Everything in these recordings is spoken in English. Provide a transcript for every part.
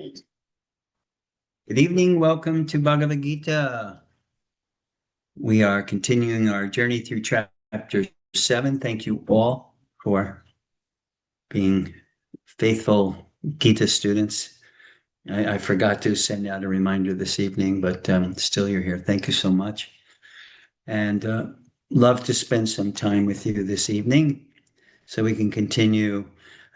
Good evening. Welcome to Bhagavad Gita. We are continuing our journey through chapter 7. Thank you all for being faithful Gita students. I forgot to send out a reminder this evening, but still you're here. Thank you so much. And love to spend some time with you this evening so we can continue.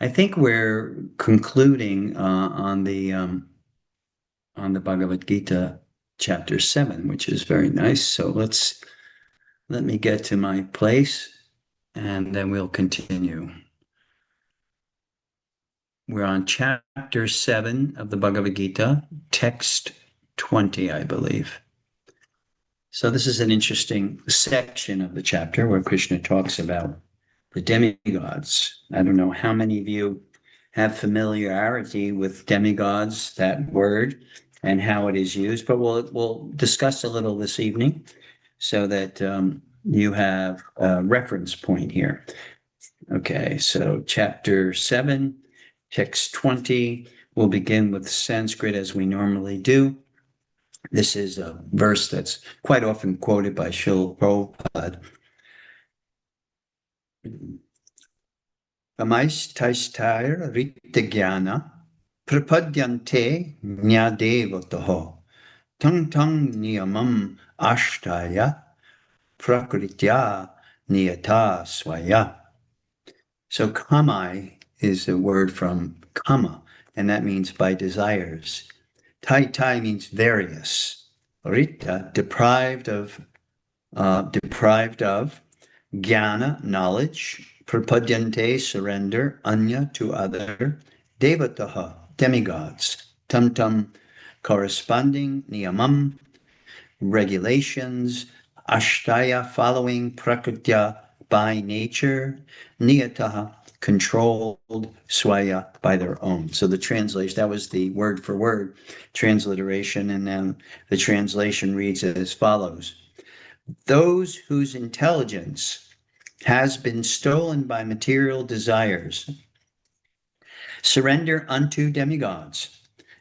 I think we're concluding on the Bhagavad Gita chapter 7, which is very nice. So let me get to my place and then we'll continue. We're on chapter 7 of the Bhagavad Gita, text 20, I believe. So this is an interesting section of the chapter where Krishna talks about the demigods. I don't know how many of you have familiarity with demigods, that word, and how it is used, but we'll discuss a little this evening so that you have a reference point here. Okay, so chapter 7, text 20, we'll begin with Sanskrit as we normally do. This is a verse that's quite often quoted by Srila Prabhupada. Amaishtaishtair ritagyana prapadyante nyadevataho tang tang niyamam ashtaya prakritya niyata swaya. So kamai is a word from kama, and that means by desires. Tai means various. Rita, deprived of. Jnana, knowledge. Prapadyante, surrender. Anya, to other. Devataha, demigods. Tam, corresponding. Niyamam, regulations. Ashtaya, following. Prakritya, by nature. Niyataha, controlled. Swaya, by their own. So the translation, that was the word for word transliteration, and then the translation reads as follows. Those whose intelligence has been stolen by material desires surrender unto demigods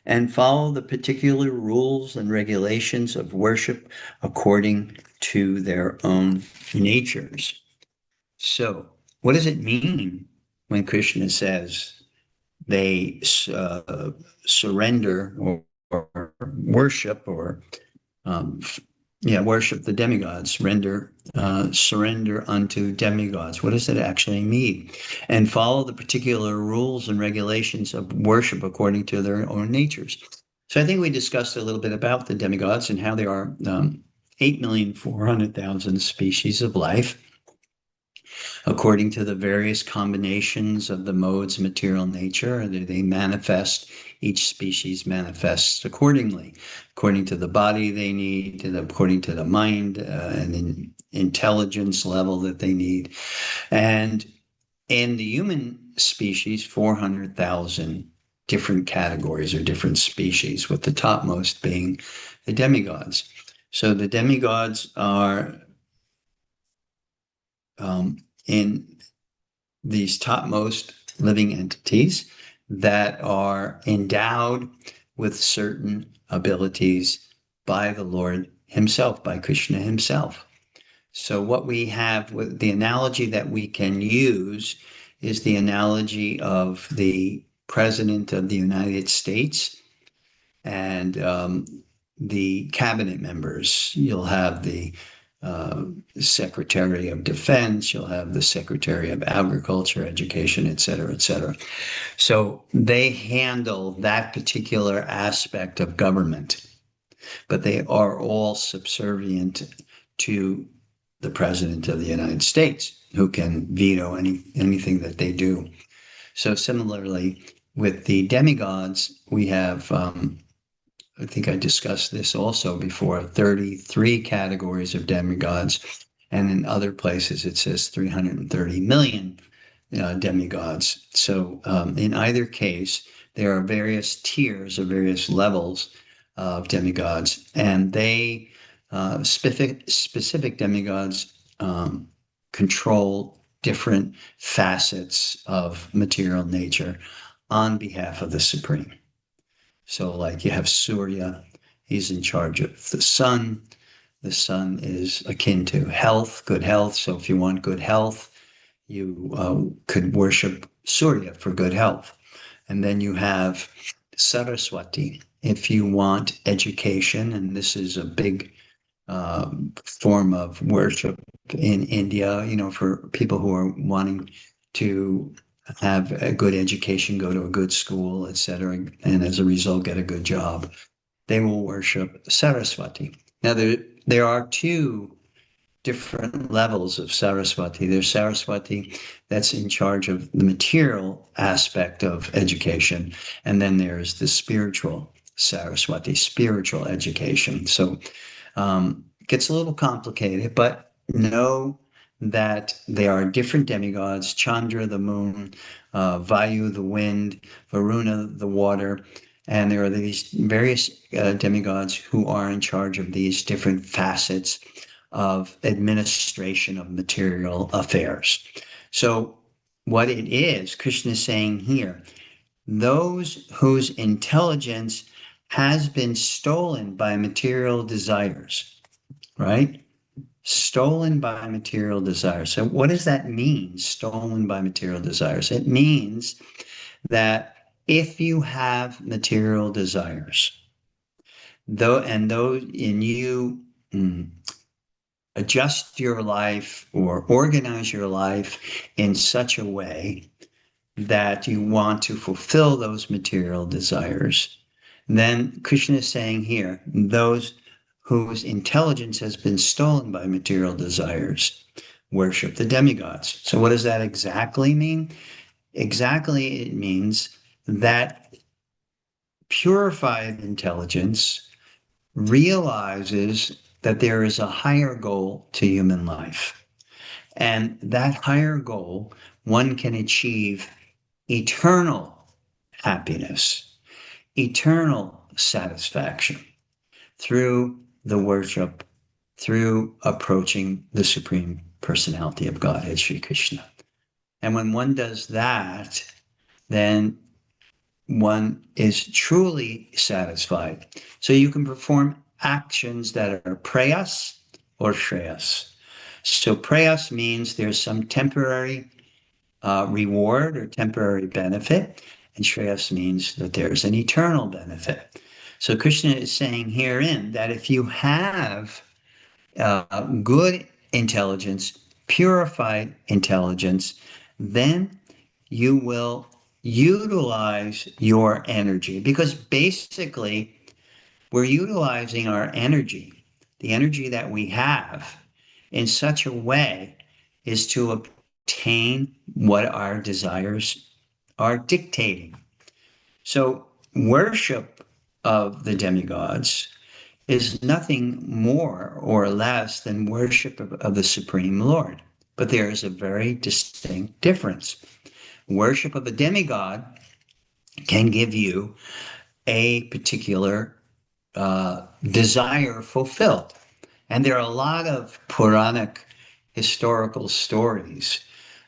and follow the particular rules and regulations of worship according to their own natures. So, what does it mean when Krishna says they surrender or worship or worship the demigods, surrender unto demigods? What does it actually mean? And follow the particular rules and regulations of worship according to their own natures. So I think we discussed a little bit about the demigods and how there are 8,400,000 species of life, according to the various combinations of the modes of material nature. They manifest, each species manifests accordingly, according to the body they need, according to the mind and the intelligence level that they need. And in the human species, 400,000 different categories or different species, with the topmost being the demigods. So the demigods are in these topmost living entities that are endowed with certain abilities by the Lord himself, by Krishna himself. So what we have, with the analogy that we can use, is the analogy of the President of the United States and the cabinet members. You'll have the Secretary of Defense, you'll have the Secretary of Agriculture, Education, et cetera, et cetera. So they handle that particular aspect of government, but they are all subservient to the President of the United States, who can veto anything that they do. So similarly, with the demigods, we have I think I discussed this also before, 33 categories of demigods. And in other places, it says 330 million demigods. So in either case, there are various tiers or various levels of demigods. And they, specific demigods, control different facets of material nature on behalf of the Supreme. So, like you have Surya, he's in charge of the sun. The sun is akin to health, good health. So, if you want good health, you could worship Surya for good health. And then you have Saraswati. If you want education, and this is a big form of worship in India, for people who are wanting to have a good education, go to a good school, etc., and as a result get a good job, they will worship Saraswati. Now there are two different levels of Saraswati. There's Saraswati that's in charge of the material aspect of education, and then there's the spiritual Saraswati, spiritual education. So it gets a little complicated, but know that there are different demigods: Chandra, the moon, Vayu, the wind, Varuna, the water. And there are these various demigods who are in charge of these different facets of administration of material affairs. So, what it is, Krishna is saying here, those whose intelligence has been stolen by material desires, right? Stolen by material desires. So, what does that mean, stolen by material desires? It means that if you have material desires, and you adjust your life or organize your life in such a way that you want to fulfill those material desires, then Krishna is saying here, those whose intelligence has been stolen by material desires worship the demigods. So, what does that exactly mean? Exactly, it means that purified intelligence realizes that there is a higher goal to human life. And that higher goal, one can achieve eternal happiness, eternal satisfaction through the worship, through approaching the Supreme Personality of Godhead, Sri Krishna. And when one does that, then one is truly satisfied. So you can perform actions that are prayas or shreyas. So prayas means there's some temporary reward or temporary benefit, and shreyas means that there's an eternal benefit. So Krishna is saying herein that if you have good intelligence, purified intelligence, then you will utilize your energy, because basically we're utilizing our energy, the energy that we have, in such a way is to obtain what our desires are dictating. So worship of the demigods is nothing more or less than worship of the Supreme Lord. But there is a very distinct difference. Worship of a demigod can give you a particular desire fulfilled. And there are a lot of Puranic historical stories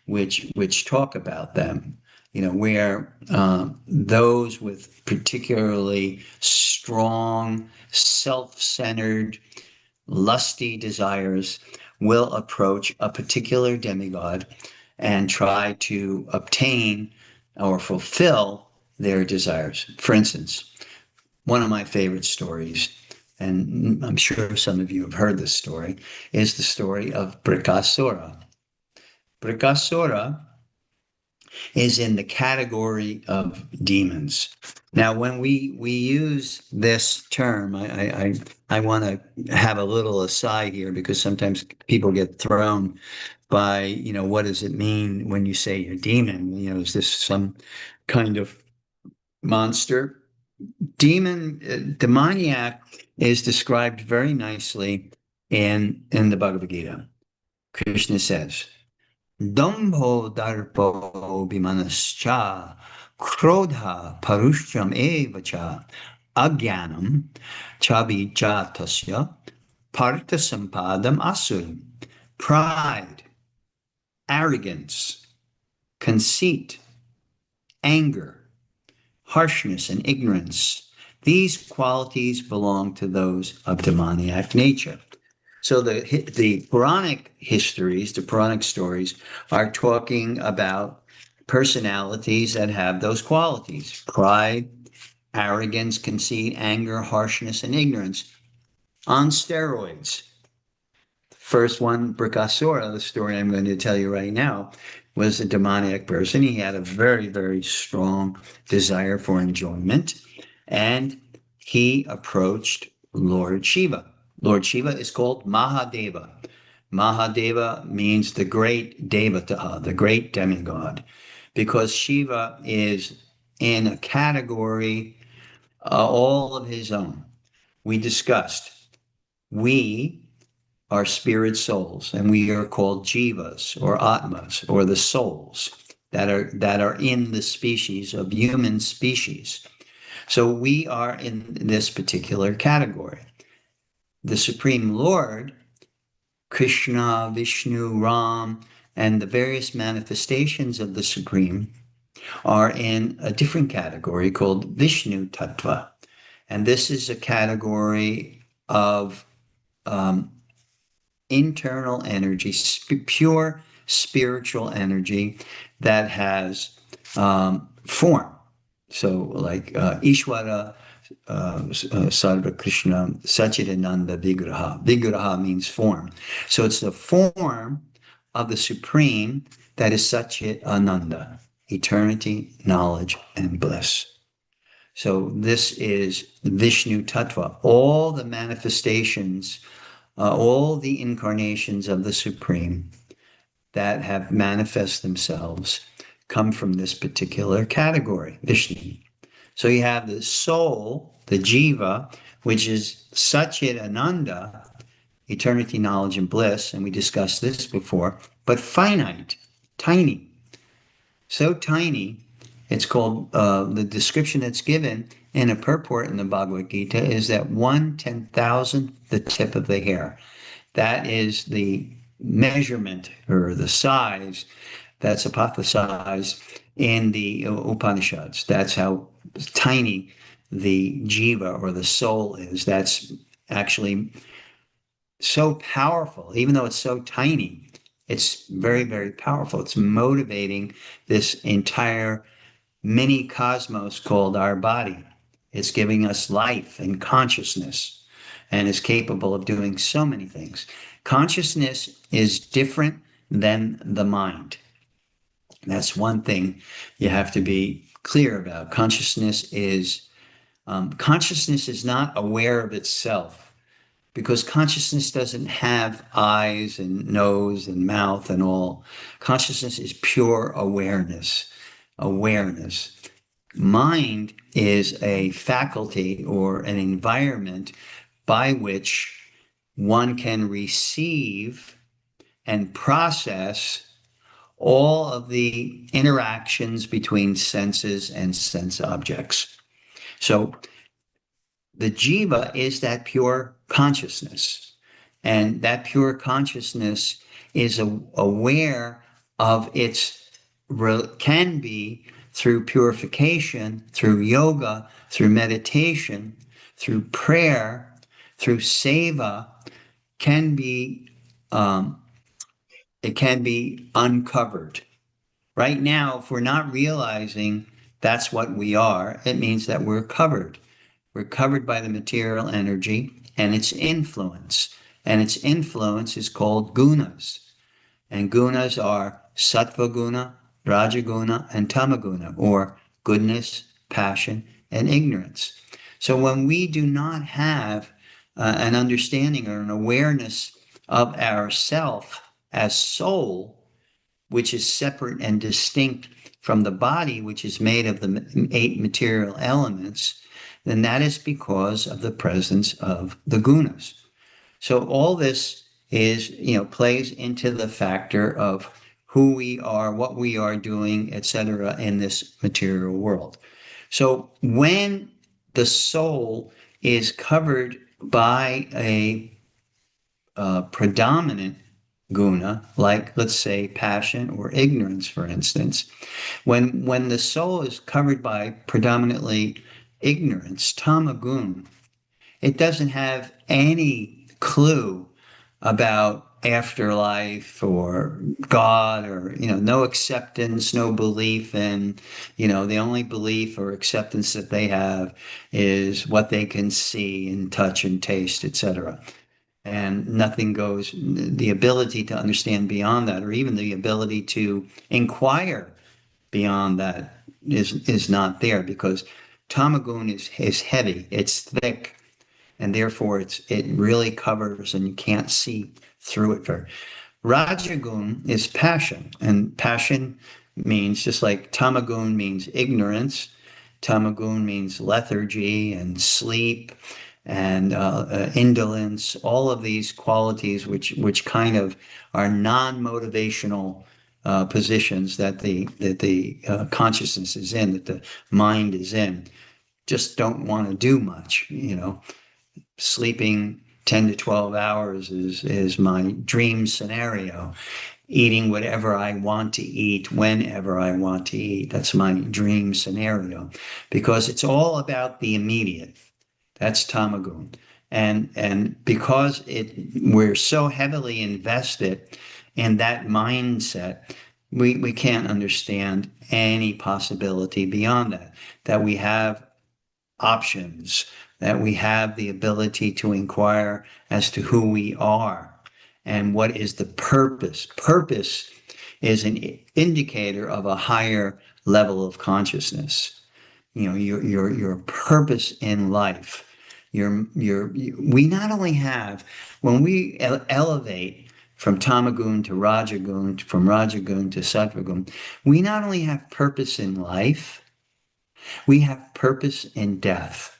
which talk about them, where those with particularly strong, self-centered, lusty desires will approach a particular demigod and try to obtain or fulfill their desires. For instance, one of my favorite stories, and I'm sure some of you have heard this story, is the story of Brikasura. Brikasura is in the category of demons. Now, when we use this term, I want to have a little aside here, because sometimes people get thrown by, what does it mean when you say a demon? Is this some kind of monster? Demoniac is described very nicely in the Bhagavad Gita. Krishna says, Dambho darpo bimanascha krodha parushram evacha agyanam chabijatasya partha sampadam asuram. Pride, arrogance, conceit, anger, harshness, and ignorance These qualities belong to those of demoniac nature. So the Puranic histories, the Puranic stories, are talking about personalities that have those qualities: pride, arrogance, conceit, anger, harshness, and ignorance on steroids. First one, Brikasura, the story I'm going to tell you right now, was a demoniac person. He had a very, very strong desire for enjoyment, and he approached Lord Shiva. Lord Shiva is called Mahadeva. Mahadeva means the great Devata, the great demigod, because Shiva is in a category all of his own. We discussed we are spirit souls, and we are called jivas or atmas or the souls that are in the species of human species. So we are in this particular category. The Supreme Lord, Krishna, Vishnu, Ram, and the various manifestations of the Supreme are in a different category called Vishnu Tattva. And this is a category of um, internal energy, pure spiritual energy that has form. So, like Ishvara, Sarva Krishna, Sachidananda Vigraha. Vigraha means form. So, it's the form of the Supreme that is Satchit Ananda, eternity, knowledge, and bliss. So, this is Vishnu Tattva. All the manifestations, all the incarnations of the Supreme that have manifest themselves come from this particular category, Vishnu. So you have the soul, the jiva, which is Satchit Ananda, eternity, knowledge, and bliss, and we discussed this before, but finite, tiny, so tiny. It's called, the description that's given in a purport in the Bhagavad Gita is that 1/10,000th the tip of the hair. That is the measurement or the size that's hypothesized in the Upanishads. That's how tiny the jiva or the soul is. That's actually so powerful, even though it's so tiny. It's very, very powerful. It's motivating this entire mini cosmos called our body. It's giving us life and consciousness and is capable of doing so many things. Consciousness is different than the mind. That's one thing you have to be clear about. Consciousness is not aware of itself, because consciousness doesn't have eyes and nose and mouth and all. Consciousness is pure awareness. Awareness. Mind is a faculty or an environment by which one can receive and process all of the interactions between senses and sense objects. So the jiva is that pure consciousness, and that pure consciousness is aware of its, can be through purification, through yoga, through meditation, through prayer, through seva, can be it can be uncovered. Right now, if we're not realizing that's what we are, it means that we're covered. We're covered by the material energy and its influence. And its influence is called gunas. And gunas are sattva guna, rajaguna, and tamaguna, or goodness, passion, and ignorance. So when we do not have an understanding or an awareness of ourself as soul, which is separate and distinct from the body, which is made of the 8 material elements, then that is because of the presence of the gunas. So all this is, plays into the factor of who we are, what we are doing, etc., in this material world. So when the soul is covered by a predominant guna, like let's say passion or ignorance, for instance, when the soul is covered by predominantly ignorance, tamagun. It doesn't have any clue about afterlife or God, or, no acceptance, no belief in, the only belief or acceptance that they have is what they can see and touch and taste, etc. And nothing goes, the ability to understand beyond that, or even the ability to inquire beyond that is not there, because tamagun is heavy, it's thick, and therefore it really covers and you can't see through it. Rajagun is passion, and passion means, just like tamagun means ignorance, tamagun means lethargy and sleep and indolence, all of these qualities which kind of are non-motivational positions that the consciousness is in, that the mind is in, just don't want to do much. Sleeping 10 to 12 hours is my dream scenario. Eating whatever I want to eat, whenever I want to eat. That's my dream scenario, because it's all about the immediate. That's tamagun. And because we're so heavily invested in that mindset, we can't understand any possibility beyond that, that we have options, that we have the ability to inquire as to who we are and what is the purpose. Purpose is an indicator of a higher level of consciousness. Your purpose in life. We not only have, when we elevate from tamagun to rajagun, from rajagun to sattvagun, we not only have purpose in life, we have purpose in death.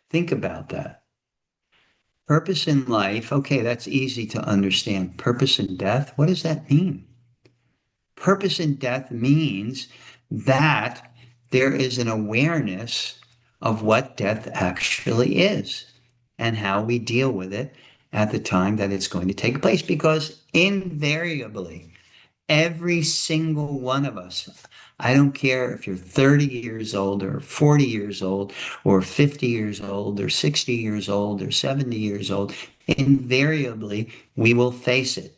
Think about that. Purpose in life, okay, that's easy to understand. Purpose in death, what does that mean? Purpose in death means that there is an awareness of what death actually is and how we deal with it at the time that it's going to take place. Because invariably, every single one of us, I don't care if you're 30 years old or 40 years old or 50 years old or 60 years old or 70 years old, invariably we will face it.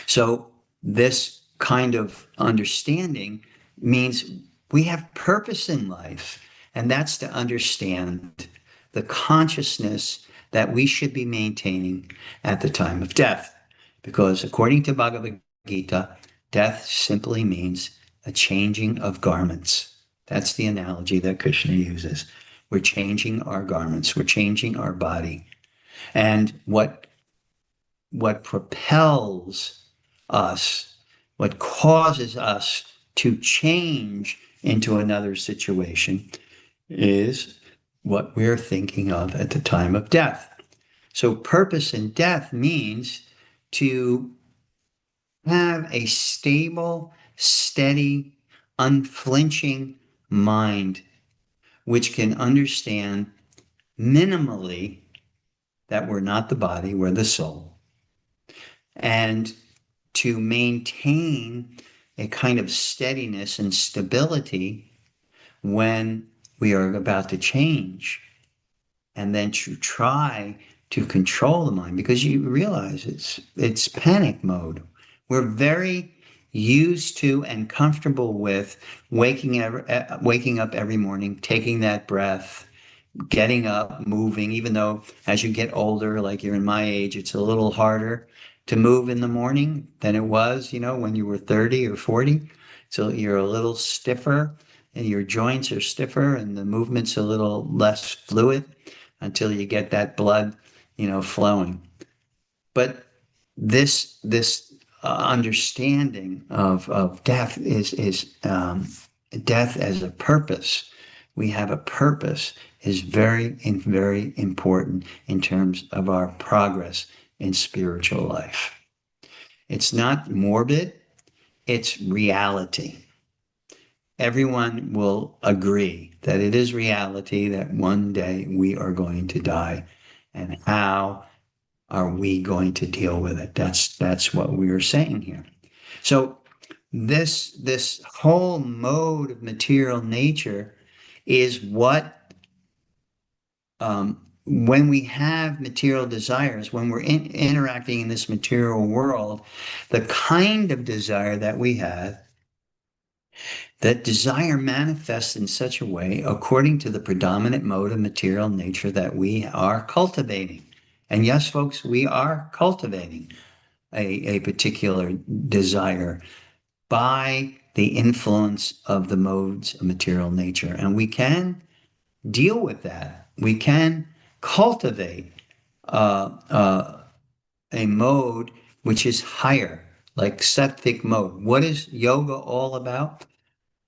So this kind of understanding means we have purpose in life, and that's to understand the consciousness that we should be maintaining at the time of death. Because according to Bhagavad Gita, death simply means a changing of garments. That's the analogy that Krishna uses. We're changing our garments, we're changing our body. And what propels us, what causes us to change into another situation, is what we're thinking of at the time of death. So purpose in death means to have a stable, steady, unflinching mind, which can understand minimally that we're not the body, we're the soul, and to maintain a kind of steadiness and stability when we are about to change, and then to try to control the mind, because you realize it's panic mode. We're very used to and comfortable with waking up every morning, taking that breath, getting up, moving, even though as you get older, like you're in my age, it's a little harder to move in the morning than it was, when you were 30 or 40. So you're a little stiffer and your joints are stiffer and the movement's a little less fluid until you get that blood, flowing. But this understanding of death is death as a purpose. We have a purpose is very, very important in terms of our progress in spiritual life. It's not morbid, it's reality. Everyone will agree that it is reality that one day we are going to die. And how are we going to deal with it? That's what we are saying here. So this whole mode of material nature is what when we have material desires, when we're interacting in this material world, the kind of desire that we have, that desire manifests in such a way according to the predominant mode of material nature that we are cultivating. And yes, folks, we are cultivating a particular desire by the influence of the modes of material nature. And we can deal with that. We can cultivate a mode which is higher, like sattvic mode. What is yoga all about?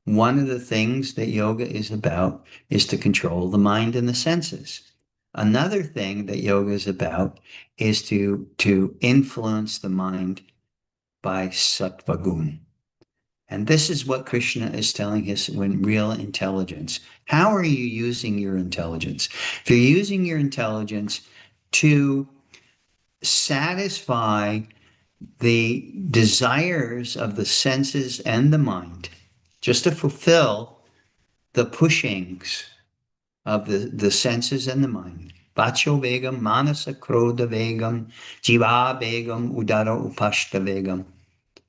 One of the things that yoga is about is to control the mind and the senses. Another thing that yoga is about is to influence the mind by sattva gun. And this is what Krishna is telling us when real intelligence. How are you using your intelligence? If you're using your intelligence to satisfy the desires of the senses and the mind, just to fulfill the pushings of the senses and the mind. Vacho vegam, manasa krodha vegam, jiva vegam, udara upashta vegam.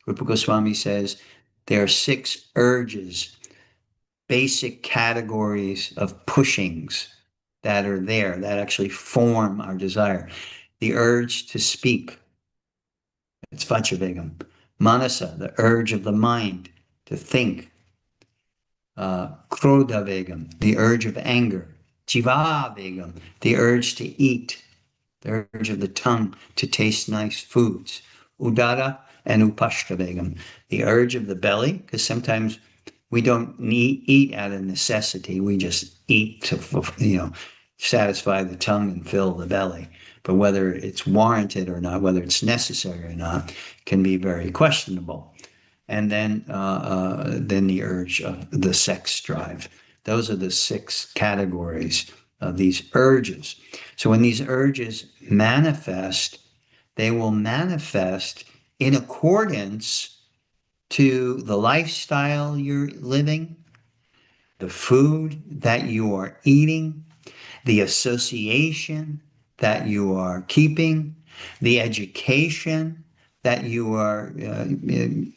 Rupa Goswami says there are 6 urges, basic categories of pushings that are there that actually form our desire. The urge to speak, it's vachavegam. Manasa, the urge of the mind to think. Krodha vegam, the urge of anger. Jiva vegam, the urge to eat, the urge of the tongue to taste nice foods. Udara and upashta vegam, the urge of the belly, because sometimes we don't eat out of necessity. We just eat to, satisfy the tongue and fill the belly. But whether it's warranted or not, whether it's necessary or not, can be very questionable. And then the urge of the sex drive. Those are the 6 categories of these urges. So when these urges manifest, they will manifest in accordance to the lifestyle you're living, the food that you are eating, the association that you are keeping, the education that you are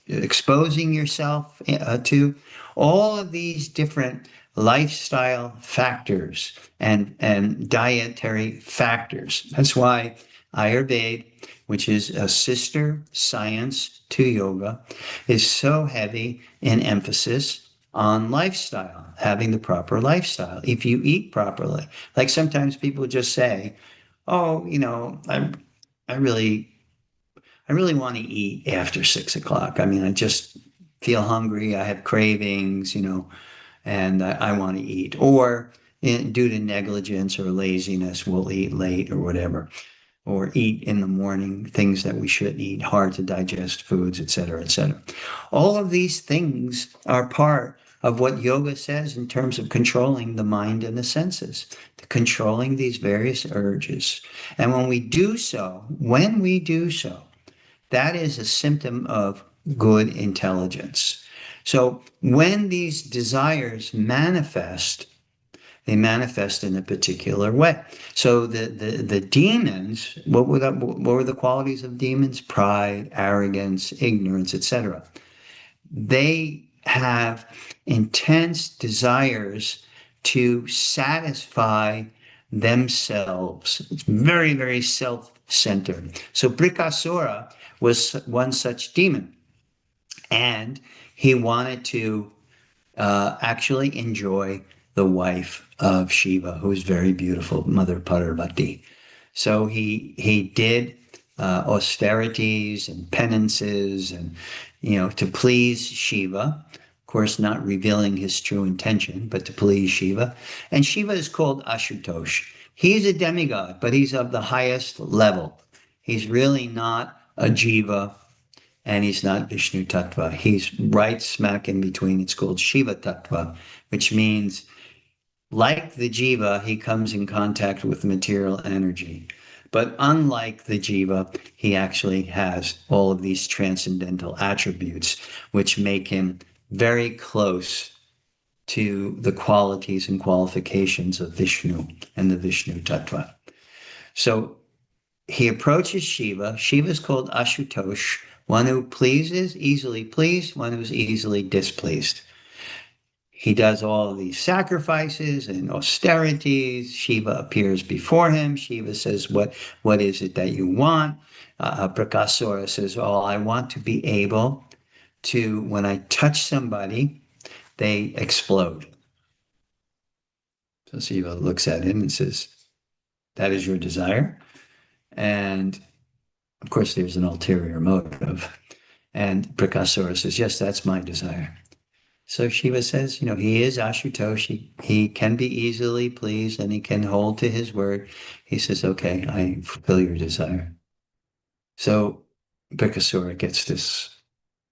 exposing yourself to, all of these different lifestyle factors and dietary factors. That's why Ayurveda, which is a sister science to yoga, is so heavy in emphasis on lifestyle, having the proper lifestyle. If you eat properly, like sometimes people just say, "Oh, I really, I really want to eat after 6 o'clock. I mean, I just feel hungry. I have cravings, and I want to eat." Or due to negligence or laziness, we'll eat late or whatever, or eat in the morning things that we shouldn't eat, hard to digest foods, et cetera, et cetera. All of these things are part of what yoga says in terms of controlling the mind and the senses, controlling these various urges. And when we do so, that is a symptom of good intelligence. So when these desires manifest, they manifest in a particular way. So the demons, what were the qualities of demons? Pride, arrogance, ignorance, etc. They have intense desires to satisfy themselves. It's very, very self-centered. So Brikasura was one such demon, and he wanted to actually enjoy the wife of Shiva, who is very beautiful, Mother Parvati. So he did austerities and penances, and to please Shiva. Of course, not revealing his true intention, but to please Shiva. And Shiva is called Ashutosh. He's a demigod, but he's of the highest level. He's really not a jiva, and he's not Vishnu Tattva. He's right smack in between. It's called Shiva Tattva, which means, like the jiva, he comes in contact with material energy. But unlike the jiva, he actually has all of these transcendental attributes, which make him very close to the qualities and qualifications of Vishnu and the Vishnu Tattva. So he approaches Shiva. Shiva is called Ashutosh, one who pleases, easily pleased, one who's easily displeased. He does all of these sacrifices and austerities. Shiva appears before him. Shiva says, what is it that you want? Prakasura says, oh, I want to be able to, when I touch somebody, they explode. So Shiva looks at him and says, that is your desire? And of course, there's an ulterior motive. And Prakasura says, yes, that's my desire. So Shiva says, he is Ashutosh. He can be easily pleased and he can hold to his word. He says, okay, I fulfill your desire. So Prakasura gets this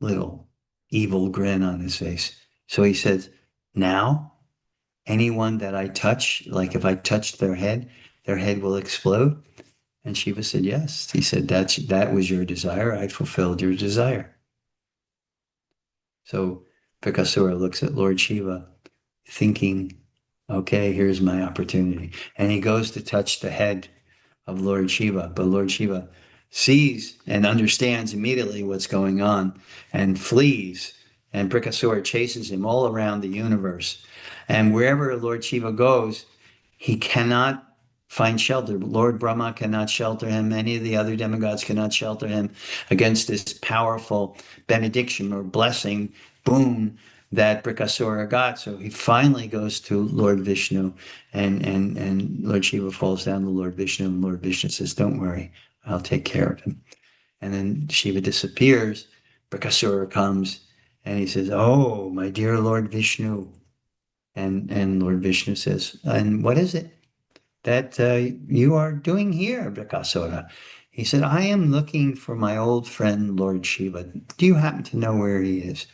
little evil grin on his face. So he says, now anyone that I touch, like if I touch their head will explode. And Shiva said, yes. He said, that was your desire. I fulfilled your desire. So Prakasura looks at Lord Shiva thinking, okay, here's my opportunity. And he goes to touch the head of Lord Shiva, but Lord Shiva sees and understands immediately what's going on and flees. And Prakasura chases him all around the universe. And wherever Lord Shiva goes, he cannot find shelter. Lord Brahma cannot shelter him. Any of the other demigods cannot shelter him against this powerful benediction or blessing, boon, that Prakasura got. So he finally goes to Lord Vishnu, and Lord Shiva falls down to Lord Vishnu, and Lord Vishnu says, don't worry, I'll take care of him. And then Shiva disappears. Prakasura comes, and he says, oh, my dear Lord Vishnu. And Lord Vishnu says, and what is it that you are doing here, Prakasura? He said, I am looking for my old friend, Lord Shiva. Do you happen to know where he is?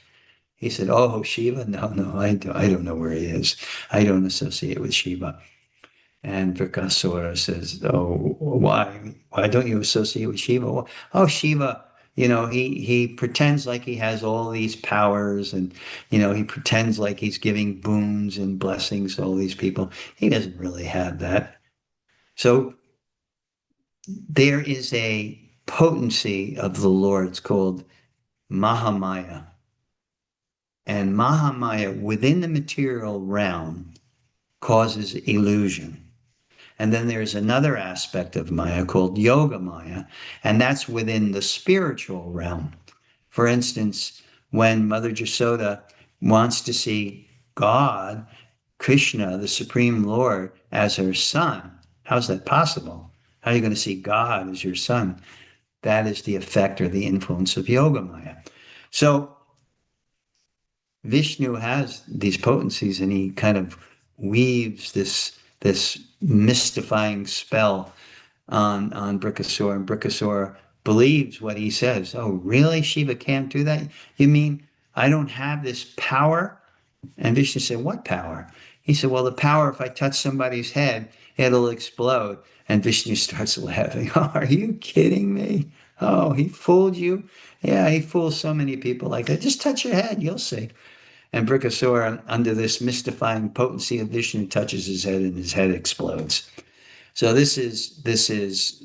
He said, oh, Shiva? No, I don't know where he is. I don't associate with Shiva. And Prakasura says, oh, why? Why don't you associate with Shiva? Well, oh, Shiva, he pretends like he has all these powers and, he pretends like he's giving boons and blessings to all these people. He doesn't really have that. So there is a potency of the Lord's called Mahamaya. And Mahamaya within the material realm causes illusion. And then there's another aspect of Maya called Yoga Maya, and that's within the spiritual realm. For instance, when Mother Jasoda wants to see God, Krishna, the Supreme Lord, as her son, how's that possible? How are you going to see God as your son? That is the effect or the influence of Yoga Maya. So Vishnu has these potencies, and he kind of weaves this mystifying spell on Brikasura, and Brikasura believes what he says. Oh, really? Shiva can't do that? You mean I don't have this power? And Vishnu said, what power? He said, well, the power, if I touch somebody's head, it'll explode. And Vishnu starts laughing. Oh, are you kidding me? Oh, he fooled you? Yeah, he fools so many people like that. Just touch your head, you'll see. And Brikasura, under this mystifying potency of Vishnu, touches his head and his head explodes. So this is,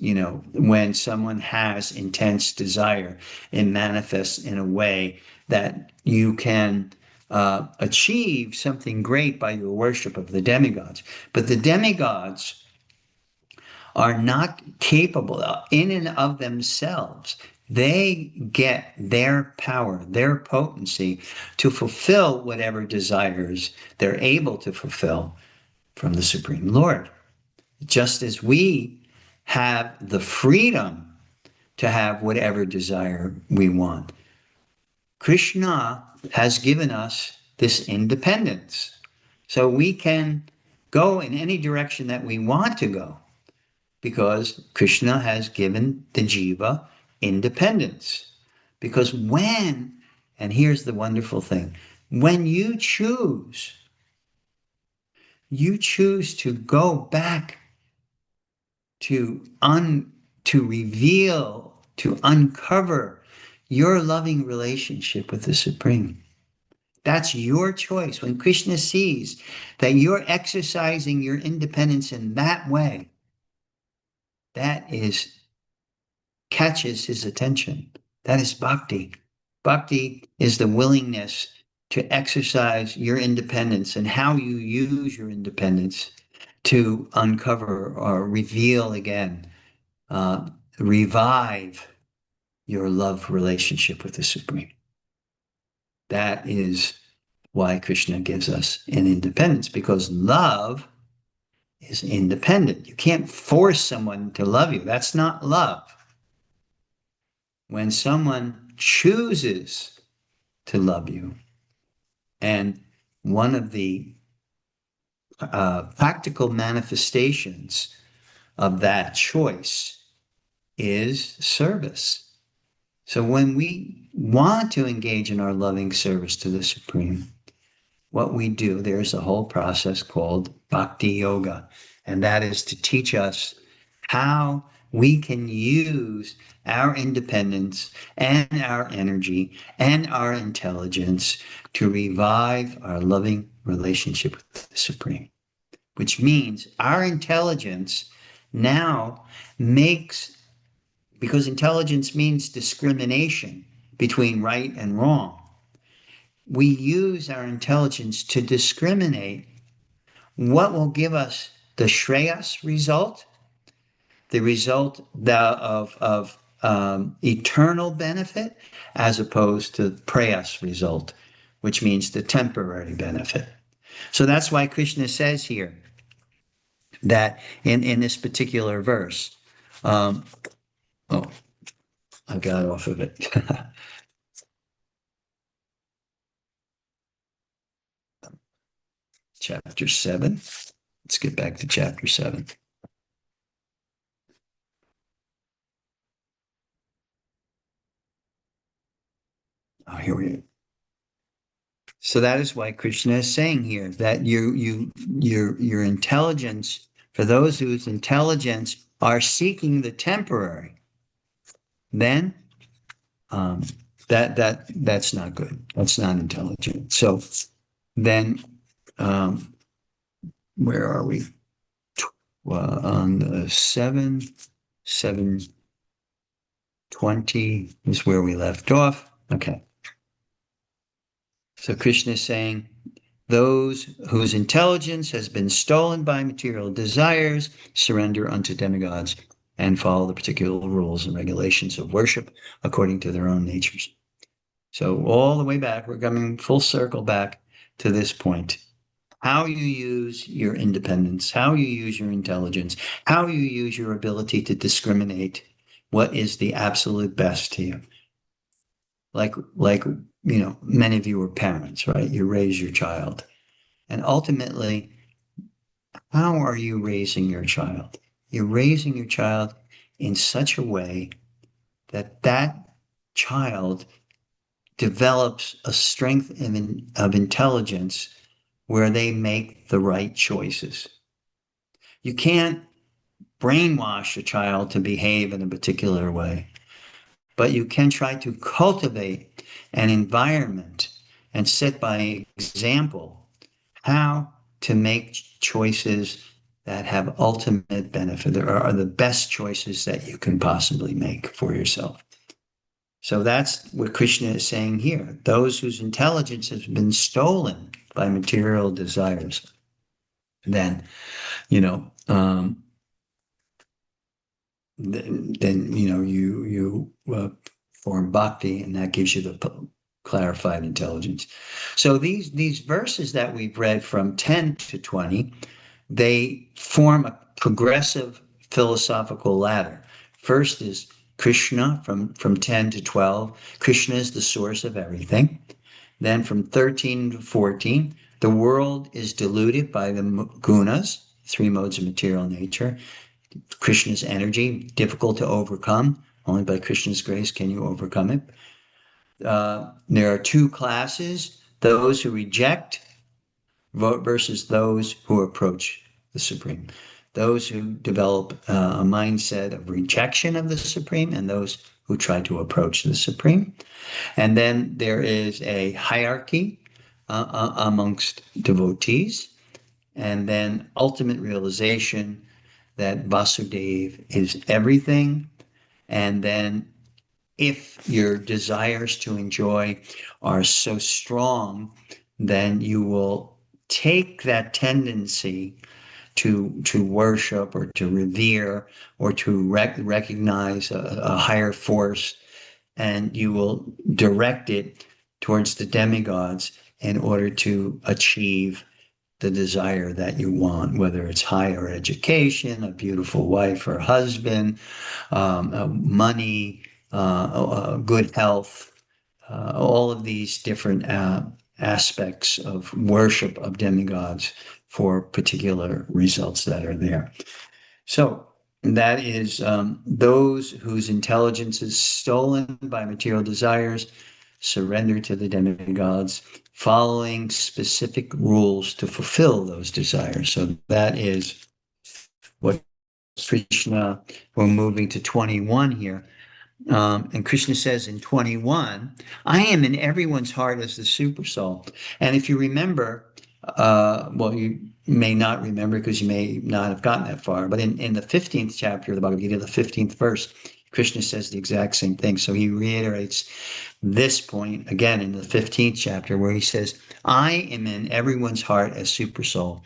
when someone has intense desire, it manifests in a way that you can achieve something great by your worship of the demigods. But the demigods are not capable in and of themselves. They get their power, their potency to fulfill whatever desires they're able to fulfill from the Supreme Lord. Just as we have the freedom to have whatever desire we want. Krishna has given us this independence. So we can go in any direction that we want to go because Krishna has given the jiva independence. Because and here's the wonderful thing, when you choose to go back to reveal, to uncover your loving relationship with the Supreme. That's your choice. When Krishna sees that you're exercising your independence in that way, that is catches his attention. That is bhakti. Bhakti is the willingness to exercise your independence and how you use your independence to uncover or reveal again, revive your love relationship with the Supreme. That is why Krishna gives us an independence, because love is independent. You can't force someone to love you. That's not love. When someone chooses to love you, and one of the practical manifestations of that choice is service. So when we want to engage in our loving service to the Supreme, what we do, there's a whole process called bhakti yoga, and that is to teach us how we can use our independence and our energy and our intelligence to revive our loving relationship with the Supreme, which means our intelligence now makes, because intelligence means discrimination between right and wrong, we use our intelligence to discriminate what will give us the Shreyas result, the result of eternal benefit, as opposed to Prayas result, which means the temporary benefit. So that's why Krishna says here that in this particular verse, oh, I got off of it. Chapter 7. Let's get back to chapter 7. Oh, here we go. So that is why Krishna is saying here that your intelligence, for those whose intelligence are seeking the temporary, then um, that's not good. That's not intelligent. So then, where are we? On the 7:20 is where we left off. Okay. So Krishna is saying, those whose intelligence has been stolen by material desires surrender unto demigods and follow the particular rules and regulations of worship according to their own natures. So all the way back, we're coming full circle back to this point. How you use your independence, how you use your intelligence, how you use your ability to discriminate what is the absolute best to you. Like many of you are parents, right? You raise your child. And ultimately, how are you raising your child? You're raising your child in such a way that that child develops a strength of intelligence where they make the right choices. You can't brainwash a child to behave in a particular way, but you can try to cultivate an environment and set by example how to make choices that have ultimate benefit, or are the best choices that you can possibly make for yourself. So that's what Krishna is saying here. Those whose intelligence has been stolen by material desires, then, you form bhakti, and that gives you the clarified intelligence. So these verses that we've read from 10 to 20, they form a progressive philosophical ladder. First is Krishna from 10 to 12. Krishna is the source of everything. Then from 13 to 14, the world is deluded by the gunas, three modes of material nature. Krishna's energy, difficult to overcome. Only by Krishna's grace can you overcome it. There are two classes, those who reject versus those who approach the Supreme. Those who develop a mindset of rejection of the Supreme, and those who try to approach the Supreme. And then there is a hierarchy amongst devotees, and then ultimate realization that Vasudeva is everything. And then if your desires to enjoy are so strong, then you will take that tendency to worship or to revere or to recognize a higher force, and you will direct it towards the demigods in order to achieve the desire that you want, whether it's higher education, a beautiful wife or husband, money, good health, all of these different aspects of worship of demigods for particular results that are there. So that is those whose intelligence is stolen by material desires surrender to the demigods, following specific rules to fulfill those desires. So that is what Krishna, we're moving to 21 here. And Krishna says in 21, I am in everyone's heart as the super soul. And if you remember, well, you may not remember because you may not have gotten that far, but in the 15th chapter of the Bhagavad Gita, the 15th verse, Krishna says the exact same thing. So he reiterates this point again in the 15th chapter where he says, I am in everyone's heart as super soul.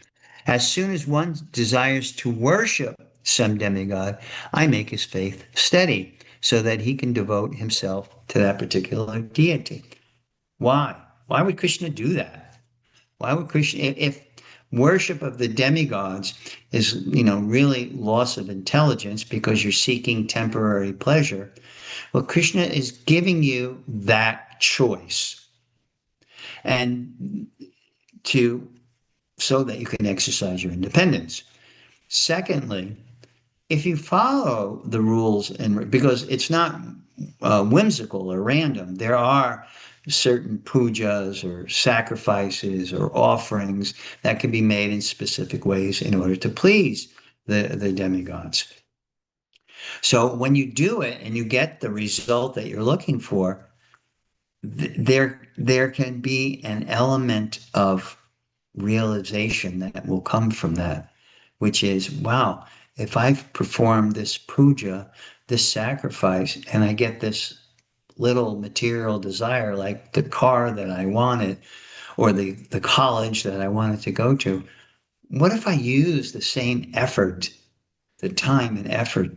As soon as one desires to worship some demigod, I make his faith steady so that he can devote himself to that particular deity. Why? Why would Krishna do that? Why would Krishna, if worship of the demigods is, really loss of intelligence because you're seeking temporary pleasure, well, Krishna is giving you that choice and to so that you can exercise your independence. Secondly, if you follow the rules and because it's not whimsical or random, there are certain pujas or sacrifices or offerings that can be made in specific ways in order to please the demigods. So when you do it and you get the result that you're looking for, there can be an element of realization that will come from that, which is, wow, if I've performed this puja, this sacrifice, and I get this little material desire, like the car that I wanted or the college that I wanted to go to, what if I use the same effort, the time and effort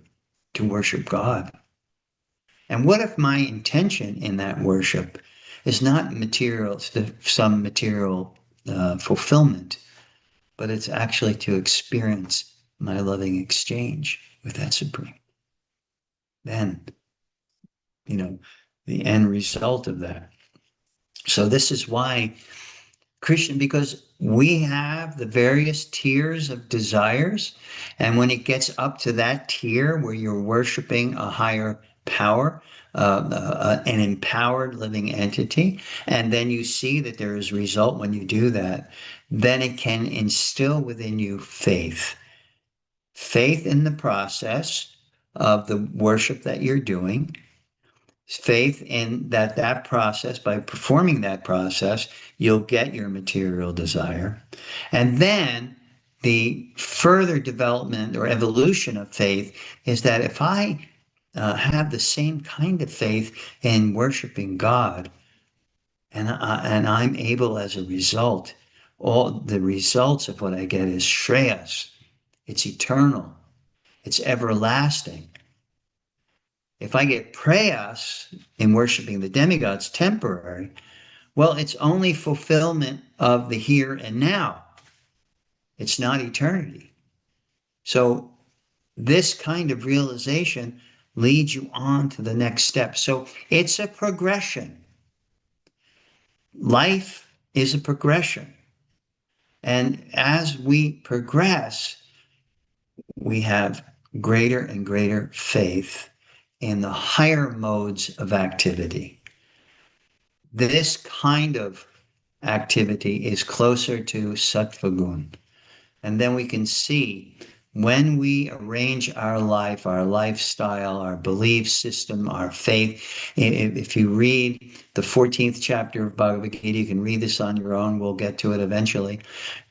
to worship God? And what if my intention in that worship is not material, some material fulfillment, but it's actually to experience my loving exchange with that Supreme? Then, you know, the end result of that. So this is why Krishna, because we have the various tiers of desires, and when it gets up to that tier where you're worshiping a higher power, an empowered living entity, and then you see that there is result when you do that, then it can instill within you faith in the process of the worship that you're doing, faith in that process, by performing that process, you'll get your material desire. And then the further development or evolution of faith is that if I have the same kind of faith in worshiping God, and I'm able as a result, all the results of what I get is shreyas. It's eternal. It's everlasting. If I get prayas in worshiping the demigods temporary, well, it's only fulfillment of the here and now. It's not eternity. So this kind of realization leads you on to the next step. So it's a progression. Life is a progression. And as we progress, we have greater and greater faith in the higher modes of activity. This kind of activity is closer to sattva gun. And then we can see when we arrange our life, our lifestyle, our belief system, our faith, if you read the 14th chapter of Bhagavad Gita, you can read this on your own. We'll get to it eventually.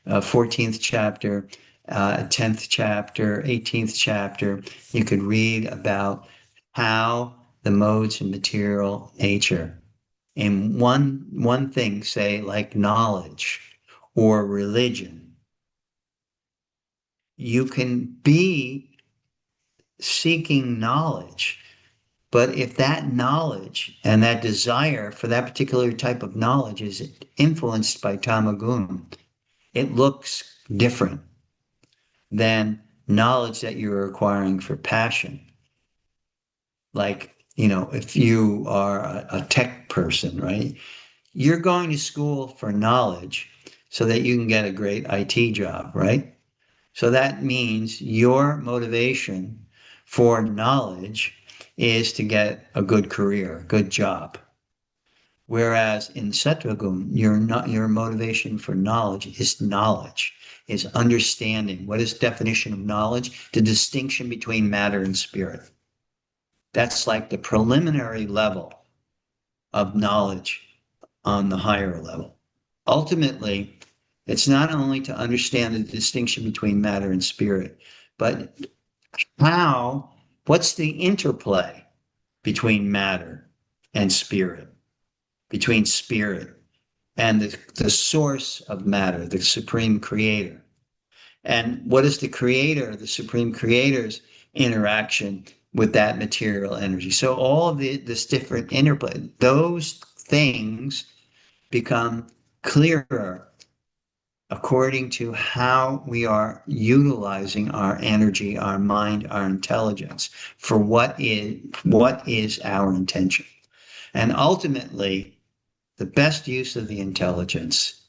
14th chapter, 10th chapter, 18th chapter, you could read about how the modes of material nature, in one thing, say like knowledge or religion, you can be seeking knowledge, but if that knowledge and that desire for that particular type of knowledge is influenced by tamagun, it looks different than knowledge that you're acquiring for passion. Like, if you are a tech person, right? You're going to school for knowledge so that you can get a great IT job, right? So that means your motivation for knowledge is to get a good career, a good job. Whereas in Sattvagun, your motivation for knowledge, is understanding. What is definition of knowledge? The distinction between matter and spirit. That's like the preliminary level of knowledge on the higher level. Ultimately, it's not only to understand the distinction between matter and spirit, but what's the interplay between matter and spirit, between spirit and the source of matter, the supreme creator. And what is the creator, the supreme creator's interaction with that material energy? So all of this different interplay, those things become clearer according to how we are utilizing our energy, our mind, our intelligence for what is our intention. And ultimately, the best use of the intelligence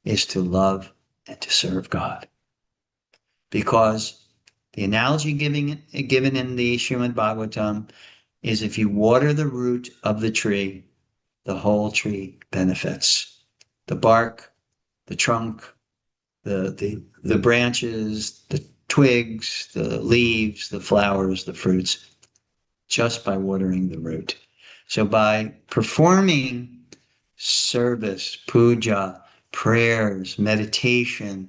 is to love and to serve God. Because the analogy given in the Srimad Bhagavatam is if you water the root of the tree, the whole tree benefits. The bark, the trunk, the branches, the twigs, the leaves, the flowers, the fruits, just by watering the root. So by performing service, puja, prayers, meditation,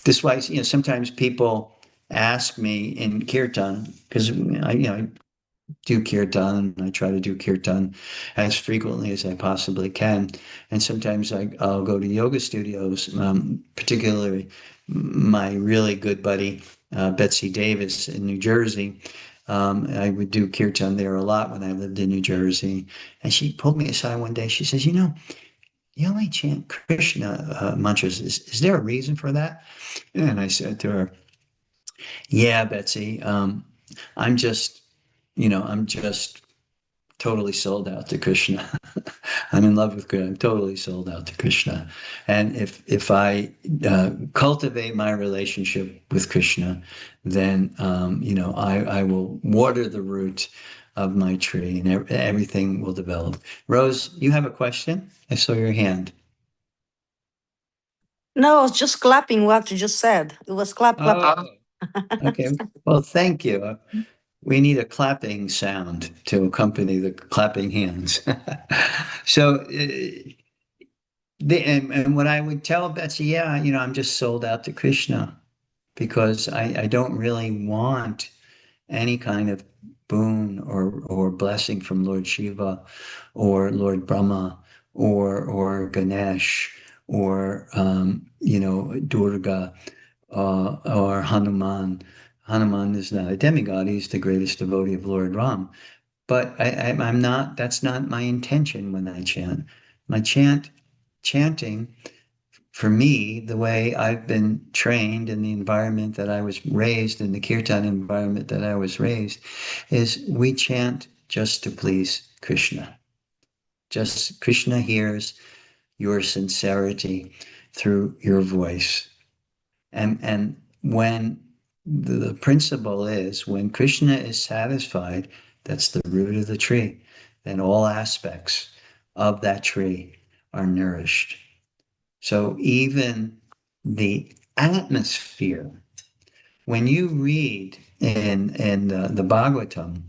this is why, sometimes people ask me in kirtan, because I do kirtan, and I try to do kirtan as frequently as I possibly can. And sometimes I'll go to yoga studios, particularly my really good buddy, Betsy Davis in New Jersey. I would do kirtan there a lot when I lived in New Jersey. And she pulled me aside one day. She says, you only chant Krishna mantras. Is there a reason for that? And I said to her, yeah, Betsy, I'm just totally sold out to Krishna. I'm in love with Krishna. I'm totally sold out to Krishna. And if I cultivate my relationship with Krishna, then I will water the root of my tree, and everything will develop. Rose, you have a question? I saw your hand. No, I was just clapping what you just said. It was clap, clap. Oh, okay. Well, thank you. We need a clapping sound to accompany the clapping hands. So, and what I would tell Betsy, yeah, I'm just sold out to Krishna because I don't really want any kind of boon or blessing from Lord Shiva or Lord Brahma or Ganesh or Durga or Hanuman. Hanuman is not a demigod; he's the greatest devotee of Lord Ram. But I'm not. That's not my intention when I chant. My chanting for me, the way I've been trained in the environment that I was raised, in the kirtan environment that I was raised, is we chant just to please Krishna. Just Krishna hears your sincerity through your voice. And when the principle is when Krishna is satisfied, that's the root of the tree, then all aspects of that tree are nourished. So even the atmosphere, when you read in the Bhagavatam,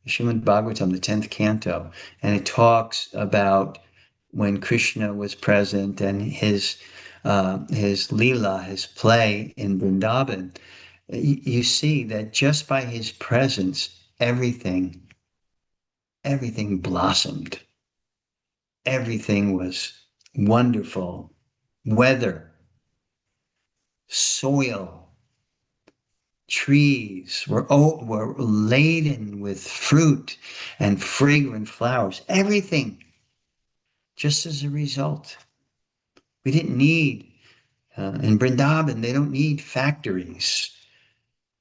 Srimad Bhagavatam, the 10th canto, and it talks about when Krishna was present and his Leela, his play in Vrindavan, you see that just by his presence, everything blossomed. Everything was wonderful. Weather, soil, trees were laden with fruit and fragrant flowers. Everything, just as a result. We didn't need, in Vrindavan, they don't need factories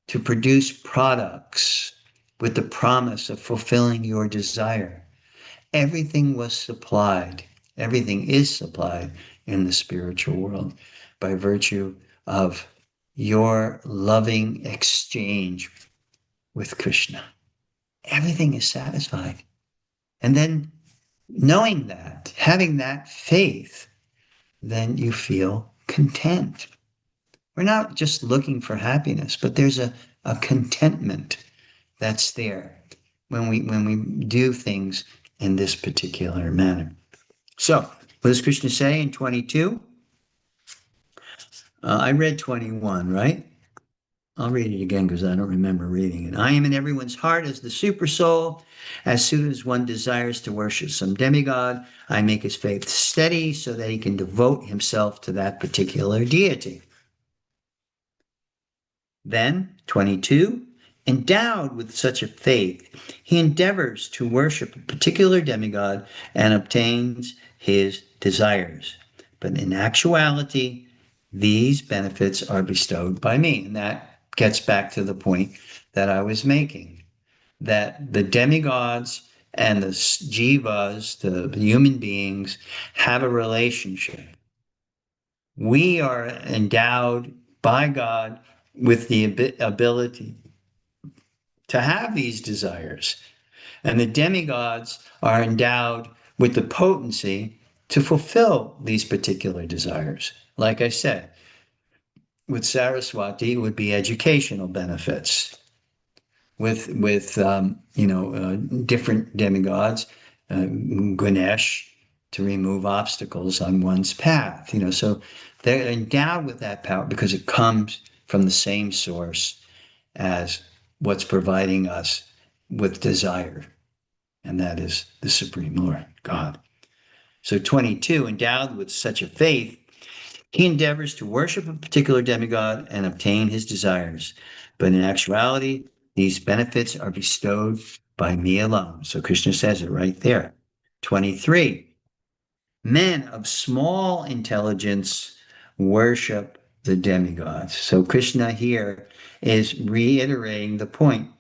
to produce products with the promise of fulfilling your desire. Everything was supplied. Everything is supplied in the spiritual world by virtue of your loving exchange with Krishna. Everything is satisfied. And then knowing that, having that faith, then you feel content. We're not just looking for happiness, but there's a contentment that's there when we do things in this particular manner. So, what does Krishna say in 22? I read 21, right? I'll read it again because I don't remember reading it. I am in everyone's heart as the super soul. As soon as one desires to worship some demigod, I make his faith steady so that he can devote himself to that particular deity. Then, 22, endowed with such a faith, he endeavors to worship a particular demigod and obtains his desires. But in actuality, these benefits are bestowed by me. And that gets back to the point that I was making, that the demigods and the jivas, the human beings, have a relationship. We are endowed by God with the ability to have these desires. And the demigods are endowed with the potency to fulfill these particular desires. Like I said, with Saraswati, it would be educational benefits. With different demigods, Ganesh, to remove obstacles on one's path. So they're endowed with that power because it comes from the same source as what's providing us with desire, and that is the Supreme Lord, God. So 22, endowed with such a faith, he endeavors to worship a particular demigod and obtain his desires. But in actuality, these benefits are bestowed by me alone. So Krishna says it right there. 23, men of small intelligence worship the demigods. So Krishna here is reiterating the point.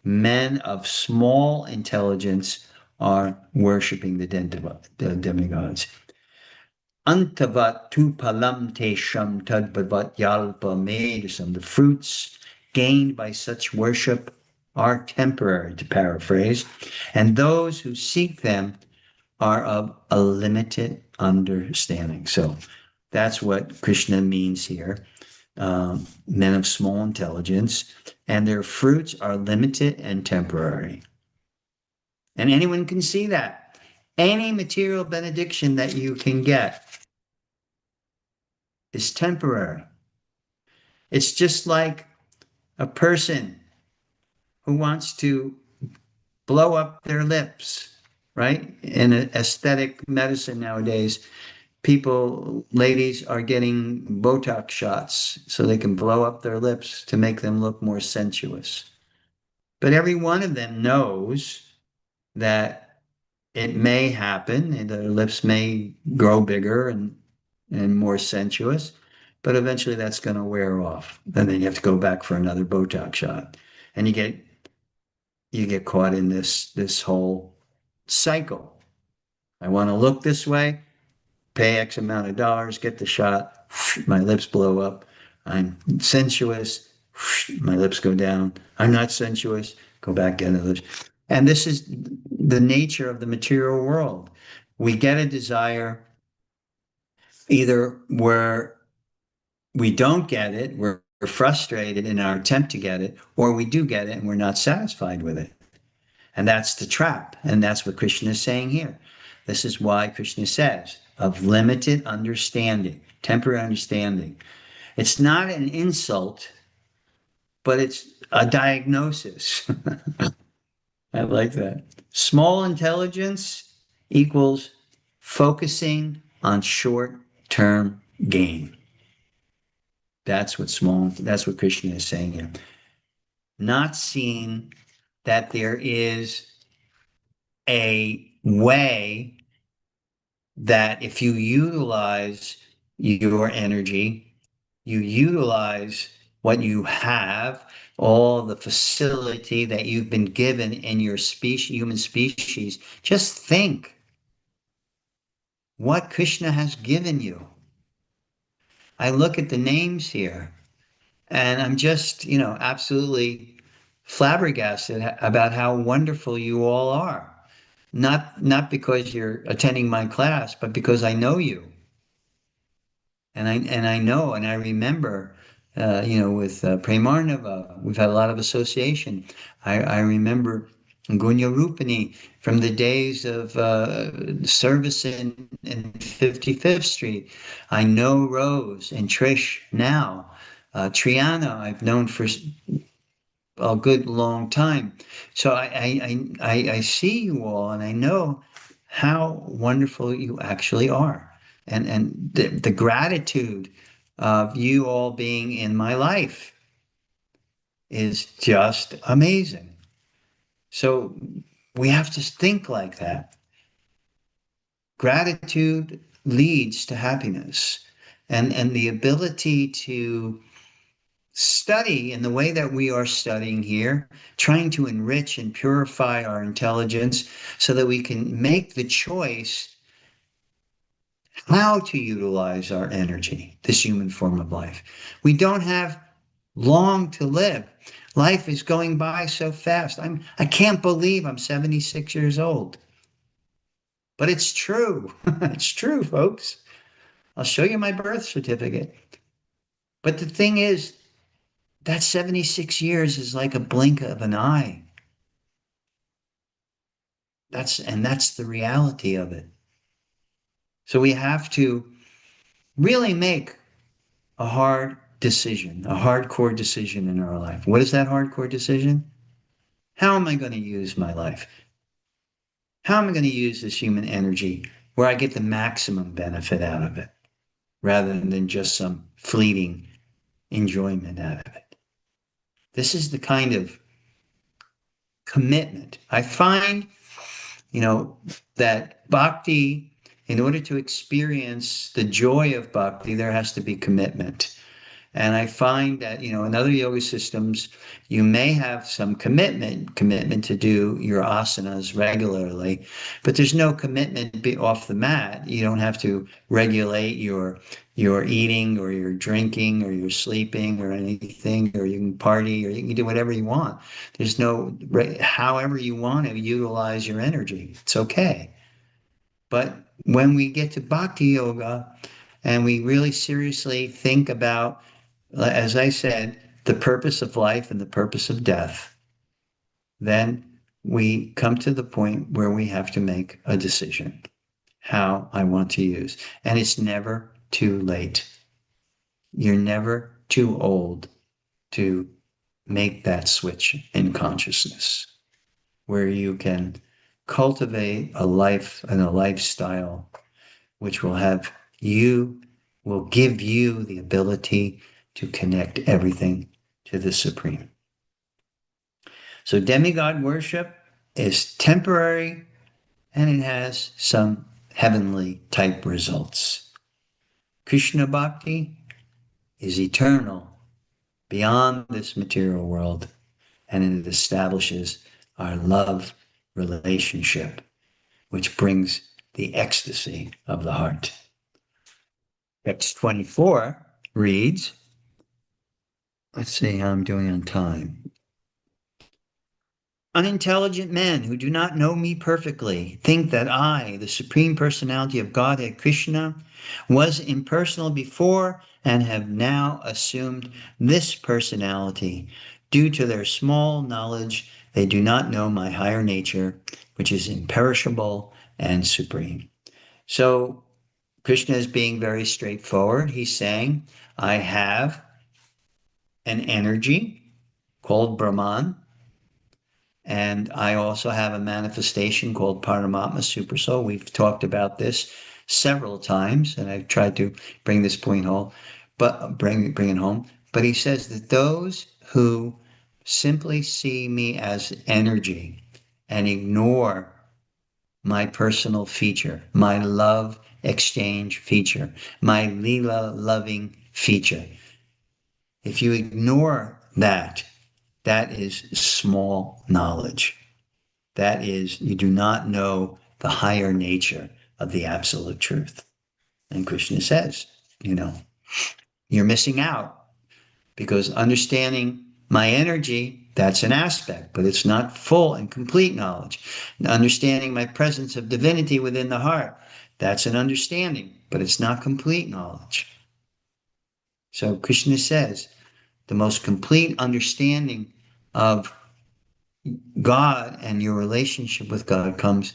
Men of small intelligence are worshiping the demigods. Antavat tu palam tesham tadbhavat yalpa medasam. The fruits gained by such worship are temporary, to paraphrase, and those who seek them are of a limited understanding. So that's what Krishna means here. Men of small intelligence, and their fruits are limited and temporary. And anyone can see that. Any material benediction that you can get is temporary. It's just like a person who wants to blow up their lips, right? In aesthetic medicine nowadays, ladies are getting Botox shots so they can blow up their lips to make them look more sensuous. But every one of them knows that it may happen and their lips may grow bigger and more sensuous, but eventually that's going to wear off. And then you have to go back for another Botox shot. And you get caught in this whole cycle. I want to look this way, pay X amount of dollars, get the shot, my lips blow up. I'm sensuous, my lips go down. I'm not sensuous, go back into this. And this is the nature of the material world. We get a desire either where we don't get it, we're frustrated in our attempt to get it, or we do get it and we're not satisfied with it. And that's the trap. And that's what Krishna is saying here. This is why Krishna says of limited understanding, temporary understanding. It's not an insult, but it's a diagnosis. I like that. Small intelligence equals focusing on short-term gain. That's what Krishna is saying here. Not seeing that there is a way that if you utilize your energy, you utilize what you have, all the facility that you've been given in your species, human species, just think what Krishna has given you. I look at the names here and I'm just, absolutely flabbergasted about how wonderful you all are. Not because you're attending my class, but because I know you. And I know and I remember, with Premarnava, we've had a lot of association. I remember Gunya Rupani from the days of service in 55th Street. I know Rose and Trish now. Triana, I've known for a good long time. So I see you all and I know how wonderful you actually are. And the gratitude of you all being in my life is just amazing. So we have to think like that. Gratitude leads to happiness and the ability to study in the way that we are studying here, trying to enrich and purify our intelligence so that we can make the choice how to utilize our energy, this human form of life. We don't have long to live. Life is going by so fast. I can't believe I'm 76 years old. But it's true. It's true, folks. I'll show you my birth certificate. But the thing is, that 76 years is like a blink of an eye. That's the reality of it. So we have to really make a hard decision, a hardcore decision in our life. What is that hardcore decision? How am I going to use my life? How am I going to use this human energy where I get the maximum benefit out of it rather than just some fleeting enjoyment out of it? This is the kind of commitment. I find, that bhakti, in order to experience the joy of bhakti, there has to be commitment. And I find that, in other yoga systems, you may have some commitment to do your asanas regularly, but there's no commitment to be off the mat. You don't have to regulate your eating or your drinking or your sleeping or anything, or you can party or you can do whatever you want. There's no, however you want to utilize your energy. It's okay. But when we get to bhakti yoga and we really seriously think about, as I said, the purpose of life and the purpose of death, then we come to the point where we have to make a decision how I want to use. And it's never too late. You're never too old to make that switch in consciousness where you can cultivate a life and a lifestyle which will give you the ability to connect everything to the Supreme. So demigod worship is temporary and it has some heavenly type results. Krishna Bhakti is eternal, beyond this material world, and it establishes our love relationship, which brings the ecstasy of the heart. Text 24 reads, let's see how I'm doing on time. Unintelligent men who do not know me perfectly think that I, the Supreme Personality of Godhead Krishna, was impersonal before and have now assumed this personality. Due to their small knowledge, they do not know my higher nature, which is imperishable and supreme. So Krishna is being very straightforward. He's saying, I have an energy called Brahman, and I also have a manifestation called Paramatma Supersoul. We've talked about this several times, and I've tried to bring this point home, but bring it home. But he says that those who simply see me as energy and ignore my personal feature, my love exchange feature, my Leela loving feature. If you ignore that, that is small knowledge. That is, you do not know the higher nature of the absolute truth. And Krishna says, you're missing out because understanding my energy, that's an aspect, but it's not full and complete knowledge. And understanding my presence of divinity within the heart, that's an understanding, but it's not complete knowledge. So Krishna says the most complete understanding of God and your relationship with God comes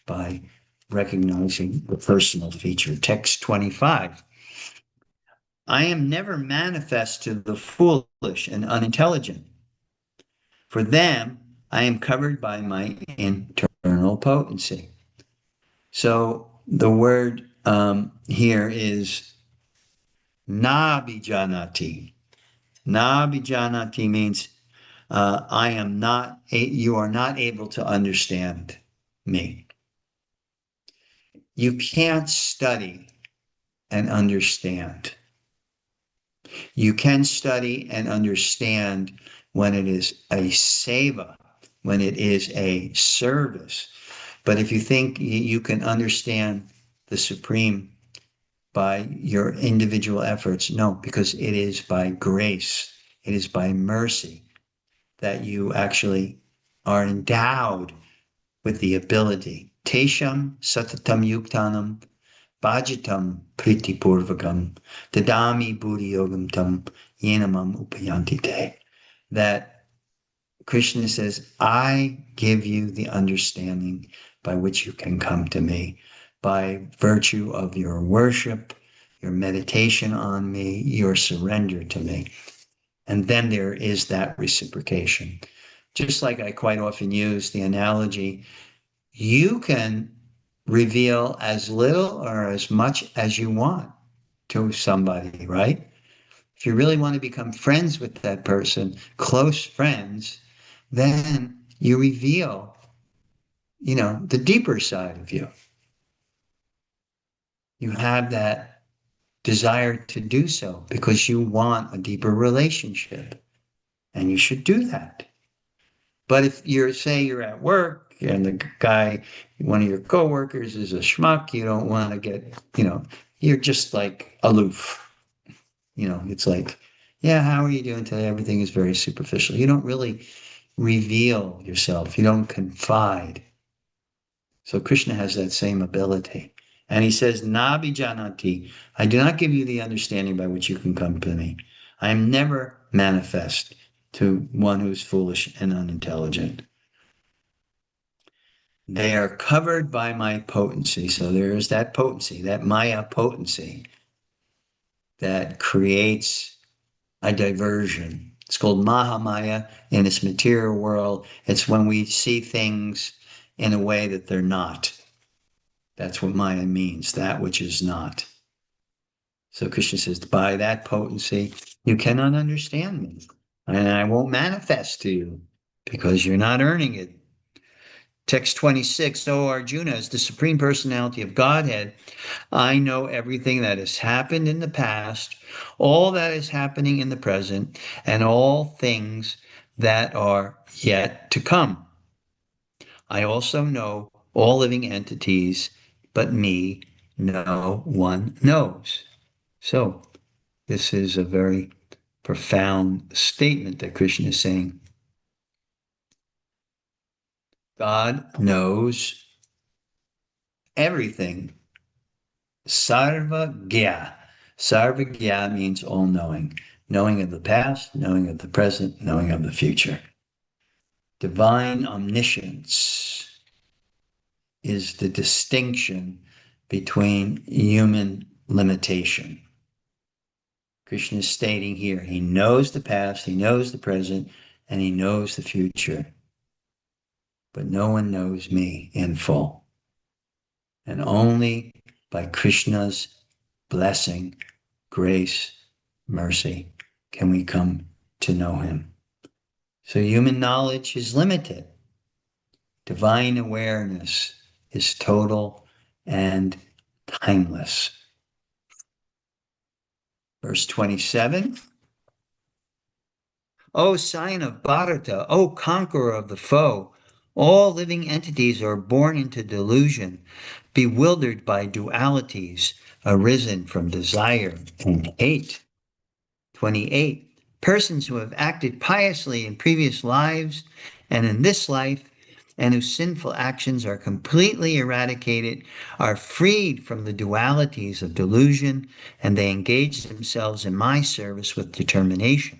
by recognizing the personal feature. Text 25. I am never manifest to the foolish and unintelligent. For them, I am covered by my internal potency. So the word here is nabijanati. Nabijanati means I am not, you are not able to understand me. You can't study and understand. You can study and understand when it is a seva, when it is a service. But if you think you can understand the Supreme by your individual efforts, no, because it is by grace, it is by mercy that you actually are endowed with the ability. Tesham satatam yuktanam Bhajitam pritipurvakam dadami buddhi yogam tam yenamam upayanti te. That Krishna says, I give you the understanding by which you can come to me by virtue of your worship, your meditation on me, your surrender to me. And then there is that reciprocation. Just like I quite often use the analogy, you can reveal as little or as much as you want to somebody, right? If you really want to become friends with that person, close friends, then you reveal, the deeper side of you. You have that desire to do so because you want a deeper relationship, and you should do that. But if you're at work and the guy, one of your coworkers is a schmuck, you don't want to get, you're just like aloof. It's like, yeah, how are you doing today? Everything is very superficial. You don't really reveal yourself. You don't confide. So Krishna has that same ability. And he says, Nabi Janati, I do not give you the understanding by which you can come to me. I am never manifest to one who is foolish and unintelligent. They are covered by my potency. So there is that potency, that Maya potency that creates a diversion. It's called Mahamaya in its material world. It's when we see things in a way that they're not. That's what Maya means, that which is not. So Krishna says, by that potency, you cannot understand me. And I won't manifest to you because you're not earning it. Text 26, O Arjuna, as the Supreme Personality of Godhead, I know everything that has happened in the past, all that is happening in the present, and all things that are yet to come. I also know all living entities, but me no one knows. So this is a very profound statement that Krishna is saying. God knows everything. Sarva Gya. Sarva Gya means all knowing, knowing of the past, knowing of the present, knowing of the future. Divine omniscience is the distinction between human limitation. Krishna is stating here, he knows the past, he knows the present, and he knows the future. But no one knows me in full. And only by Krishna's blessing, grace, mercy, can we come to know him. So human knowledge is limited. Divine awareness is total and timeless. Verse 27. O sign of Bharata, O conqueror of the foe, all living entities are born into delusion, bewildered by dualities arisen from desire and hate. 28. Persons who have acted piously in previous lives and in this life, and whose sinful actions are completely eradicated, are freed from the dualities of delusion, and they engage themselves in my service with determination.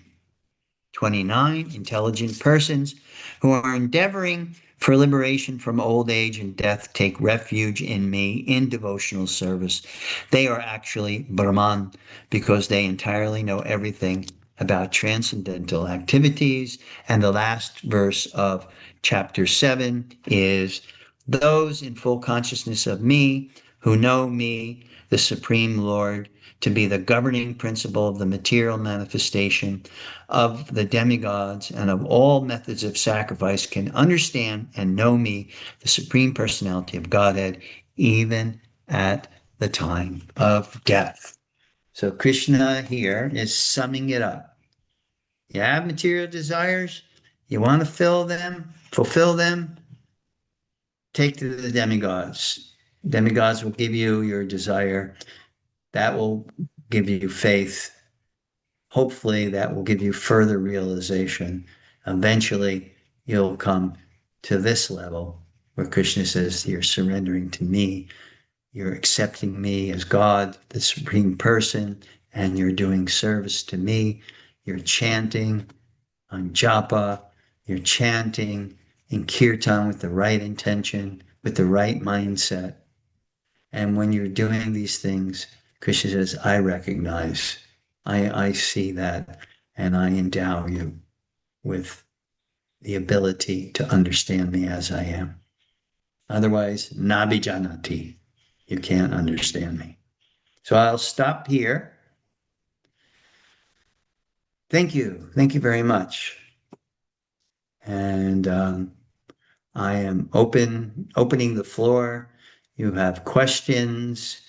29. Intelligent persons who are endeavoring for liberation from old age and death take refuge in me in devotional service. They are actually Brahman because they entirely know everything about transcendental activities. And the last verse of chapter 7 is, those in full consciousness of me who know me, the Supreme Lord, to be the governing principle of the material manifestation of the demigods and of all methods of sacrifice, can understand and know me, the Supreme Personality of Godhead, even at the time of death. So Krishna here is summing it up. You have material desires, you want to fulfill them, take to the demigods. Demigods will give you your desire. That will give you faith. Hopefully, that will give you further realization. Eventually, you'll come to this level where Krishna says, you're surrendering to me, you're accepting me as God, the Supreme Person, and you're doing service to me. You're chanting on japa, you're chanting in kirtan with the right intention, with the right mindset. And when you're doing these things, Krishna says, I recognize, I see that, and I endow you with the ability to understand me as I am. Otherwise, nabi janati, you can't understand me. So I'll stop here. Thank you. Thank you very much. And I am opening the floor. You have questions,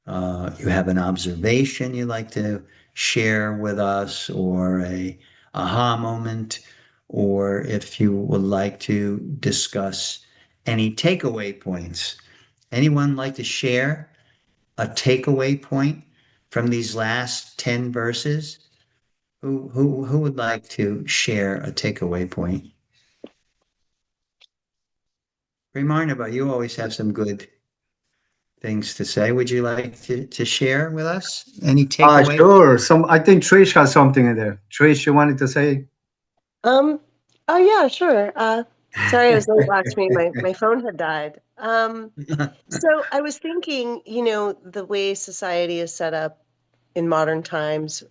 you have an observation you'd like to share with us, or a aha moment, or if you would like to discuss any takeaway points. Anyone like to share a takeaway point from these last 10 verses? Who would like to share a takeaway point? Remarnaba, you always have some good things to say. Would you like to share with us any takeaway? Sure. I think Trish has something in there. Trish, you wanted to say? Um, oh yeah, sure. Sorry I was late last week. My phone had died. So I was thinking, the way society is set up in modern times,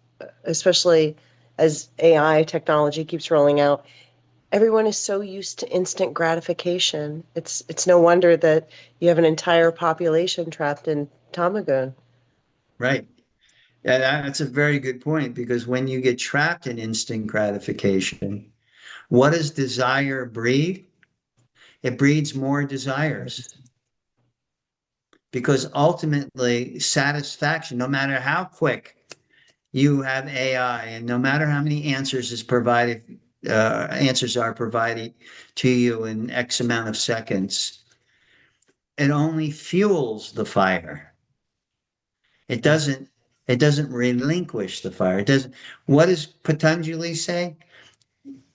especially as AI technology keeps rolling out, everyone is so used to instant gratification. It's no wonder that you have an entire population trapped in Tamagun. Right. Yeah, that's a very good point, because when you get trapped in instant gratification, what does desire breed? It breeds more desires. Because ultimately, satisfaction, no matter how quick you have AI, and no matter how many answers are provided to you in X amount of seconds, it only fuels the fire. It doesn't relinquish the fire. It doesn't. What does Patanjali say?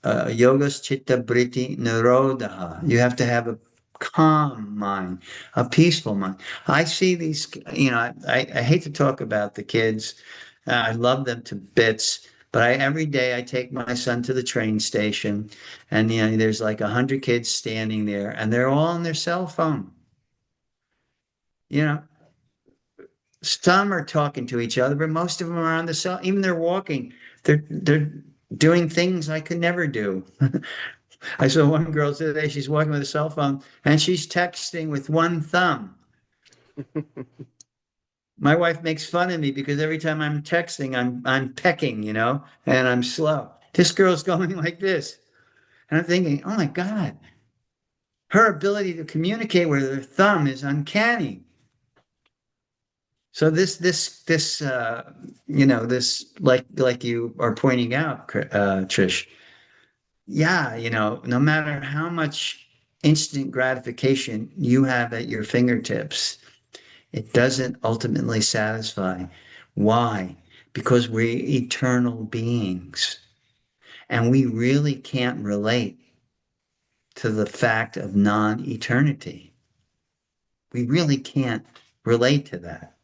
yogas chitta britti nirodha. You have to have a calm mind, a peaceful mind. I see these, I hate to talk about the kids. I love them to bits, but every day I take my son to the train station, and there's like 100 kids standing there, and they're all on their cell phone. You know, some are talking to each other, but most of them are on the cell. Even they're walking, they're doing things I could never do. I saw one girl today, she's walking with a cell phone and she's texting with one thumb. My wife makes fun of me because every time I'm texting, I'm pecking, and I'm slow. This girl's going like this. And I'm thinking, oh my God, her ability to communicate with her thumb is uncanny. So this this like you are pointing out, Trish, yeah, no matter how much instant gratification you have at your fingertips, it doesn't ultimately satisfy. Why? Because we're eternal beings and we really can't relate to the fact of non-eternity. We really can't relate to that.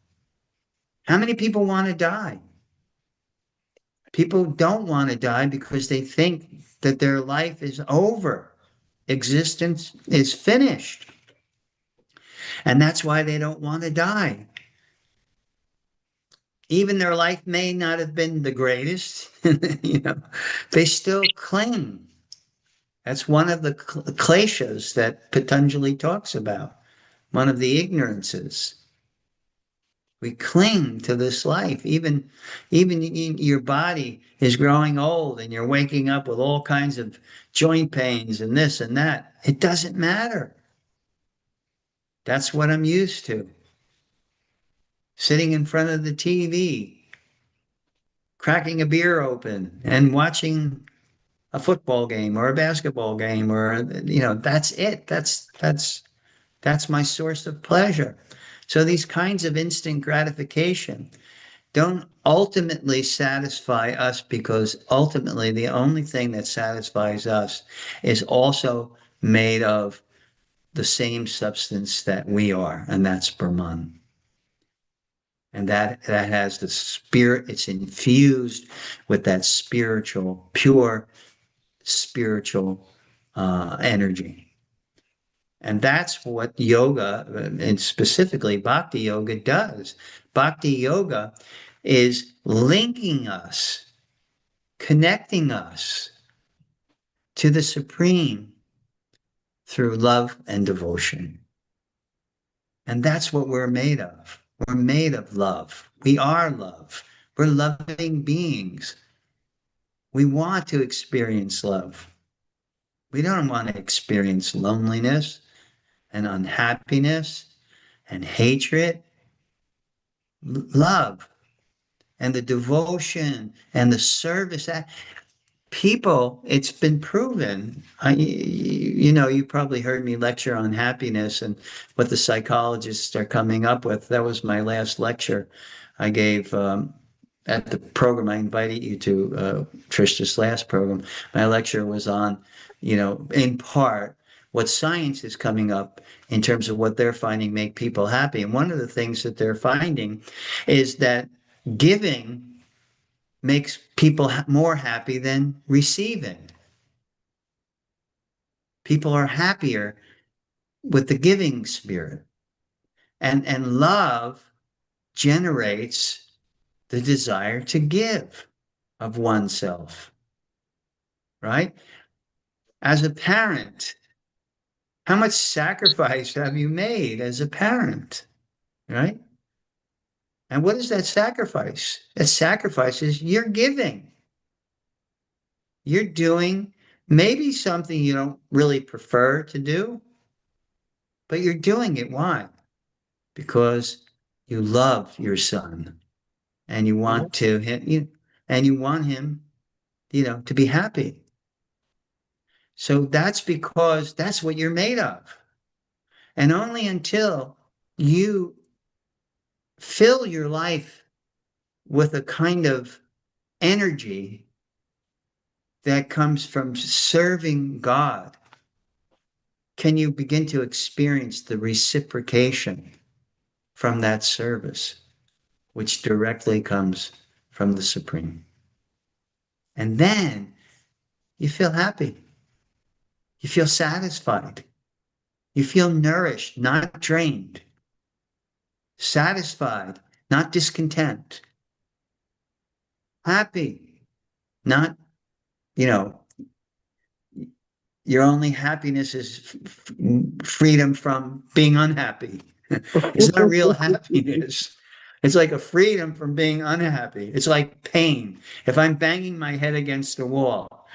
How many people want to die? People don't want to die because they think that their life is over. Existence is finished. And that's why they don't want to die. Even their life may not have been the greatest, they still cling. That's one of the kleshas that Patanjali talks about, one of the ignorances. We cling to this life. Even your body is growing old and you're waking up with all kinds of joint pains and this and that. It doesn't matter. That's what I'm used to. Sitting in front of the TV, cracking a beer open and watching a football game or a basketball game, or that's it. That's my source of pleasure. So these kinds of instant gratification don't ultimately satisfy us, because ultimately the only thing that satisfies us is also made of the same substance that we are, and that's Brahman. And that has the spirit, it's infused with that spiritual, pure spiritual energy. And that's what yoga, and specifically bhakti yoga, does. Bhakti yoga is linking us, connecting us to the Supreme through love and devotion. And that's what we're made of. We're made of love. We are love. We're loving beings. We want to experience love. We don't want to experience loneliness and unhappiness and hatred. Love and the devotion and the service. People, it's been proven. You probably heard me lecture on happiness and what the psychologists are coming up with. That was my last lecture I gave at the program I invited you to, Trish, this last program. My lecture was on, in part, what science is coming up in terms of what they're finding make people happy. And one of the things that they're finding is that giving makes people more happy than receiving. People are happier with the giving spirit. And love generates the desire to give of oneself, right? As a parent, how much sacrifice have you made as a parent, right? And what is that sacrifice? That sacrifice is you're giving. You're doing maybe something you don't really prefer to do, but you're doing it. Why? Because you love your son and you want to him, and you want him, to be happy. So that's because that's what you're made of. And only until you fill your life with a kind of energy that comes from serving God, can you begin to experience the reciprocation from that service, which directly comes from the Supreme? And then you feel happy. You feel satisfied. You feel nourished, not drained. Satisfied, not discontent. Happy, not, you know, your only happiness is freedom from being unhappy. It's not real happiness. It's like a freedom from being unhappy. It's like pain. If I'm banging my head against the wall,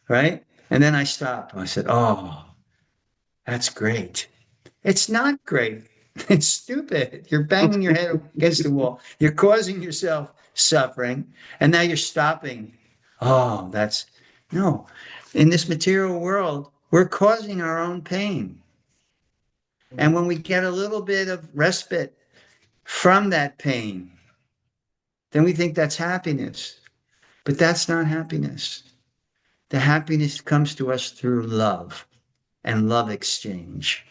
right? And then I stop. I said, oh, that's great. It's not great. It's stupid. You're banging your head against the wall. You're causing yourself suffering. And now you're stopping. Oh, that's no. In this material world, we're causing our own pain. And when we get a little bit of respite from that pain, then we think that's happiness. But that's not happiness. The happiness comes to us through love and love exchange.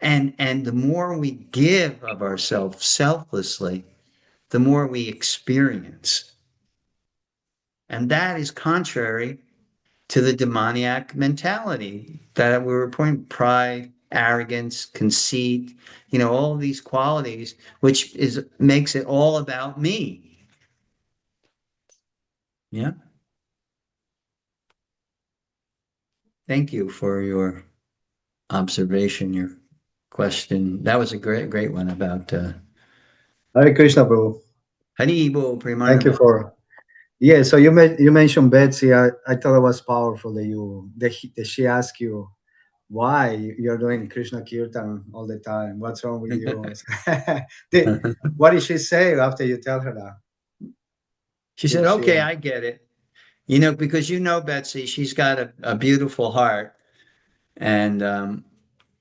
And the more we give of ourselves selflessly, the more we experience. And that is contrary to the demoniac mentality that we were pointing: pride, arrogance, conceit, all of these qualities, which makes it all about me. Yeah. Thank you for your observation, your question. That was a great one about Hare Krishna, Prabhu. Haribo Thank you Primarama. for. Yeah, so you mentioned Betsy. I thought it was powerful that she asked you why you're doing Krishna Kirtan all the time. What's wrong with you? What did she say after you tell her that? She said, okay, I get it. Because Betsy, she's got a beautiful heart, and